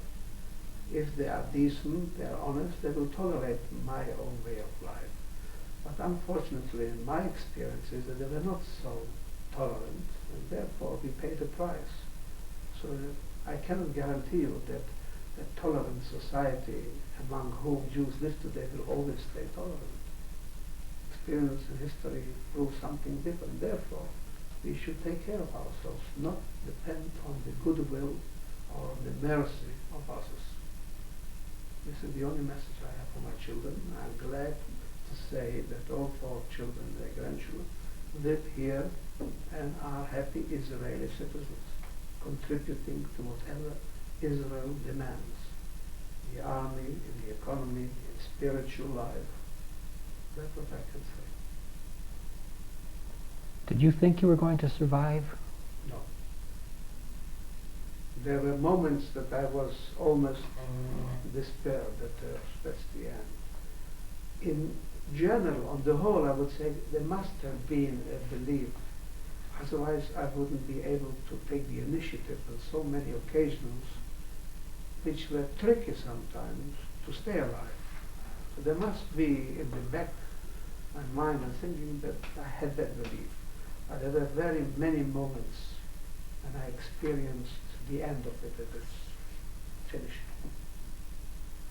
If they are decent, they are honest, they will tolerate my own way of life. But unfortunately, in my experience is that they were not so tolerant, and therefore we paid the price. So I cannot guarantee you that a tolerant society among whom Jews live today will always stay tolerant. Experience and history prove something different. Therefore, we should take care of ourselves, not depend on the goodwill or the mercy of others. This is the only message I have for my children. I'm glad to say that all 4 children, their grandchildren, live here and are happy Israeli citizens, contributing to whatever Israel demands. The army, in the economy, in spiritual life. That's what I can say. Did you think you were going to survive? No. There were moments that I was almost despair that that's the end. In general, on the whole, I would say there must have been a belief. Otherwise, I wouldn't be able to take the initiative on so many occasions, which were tricky sometimes, to stay alive. So there must be in the back of my mind, I'm thinking that I had that belief. But there were very many moments, and I experienced the end of it, that it's finished.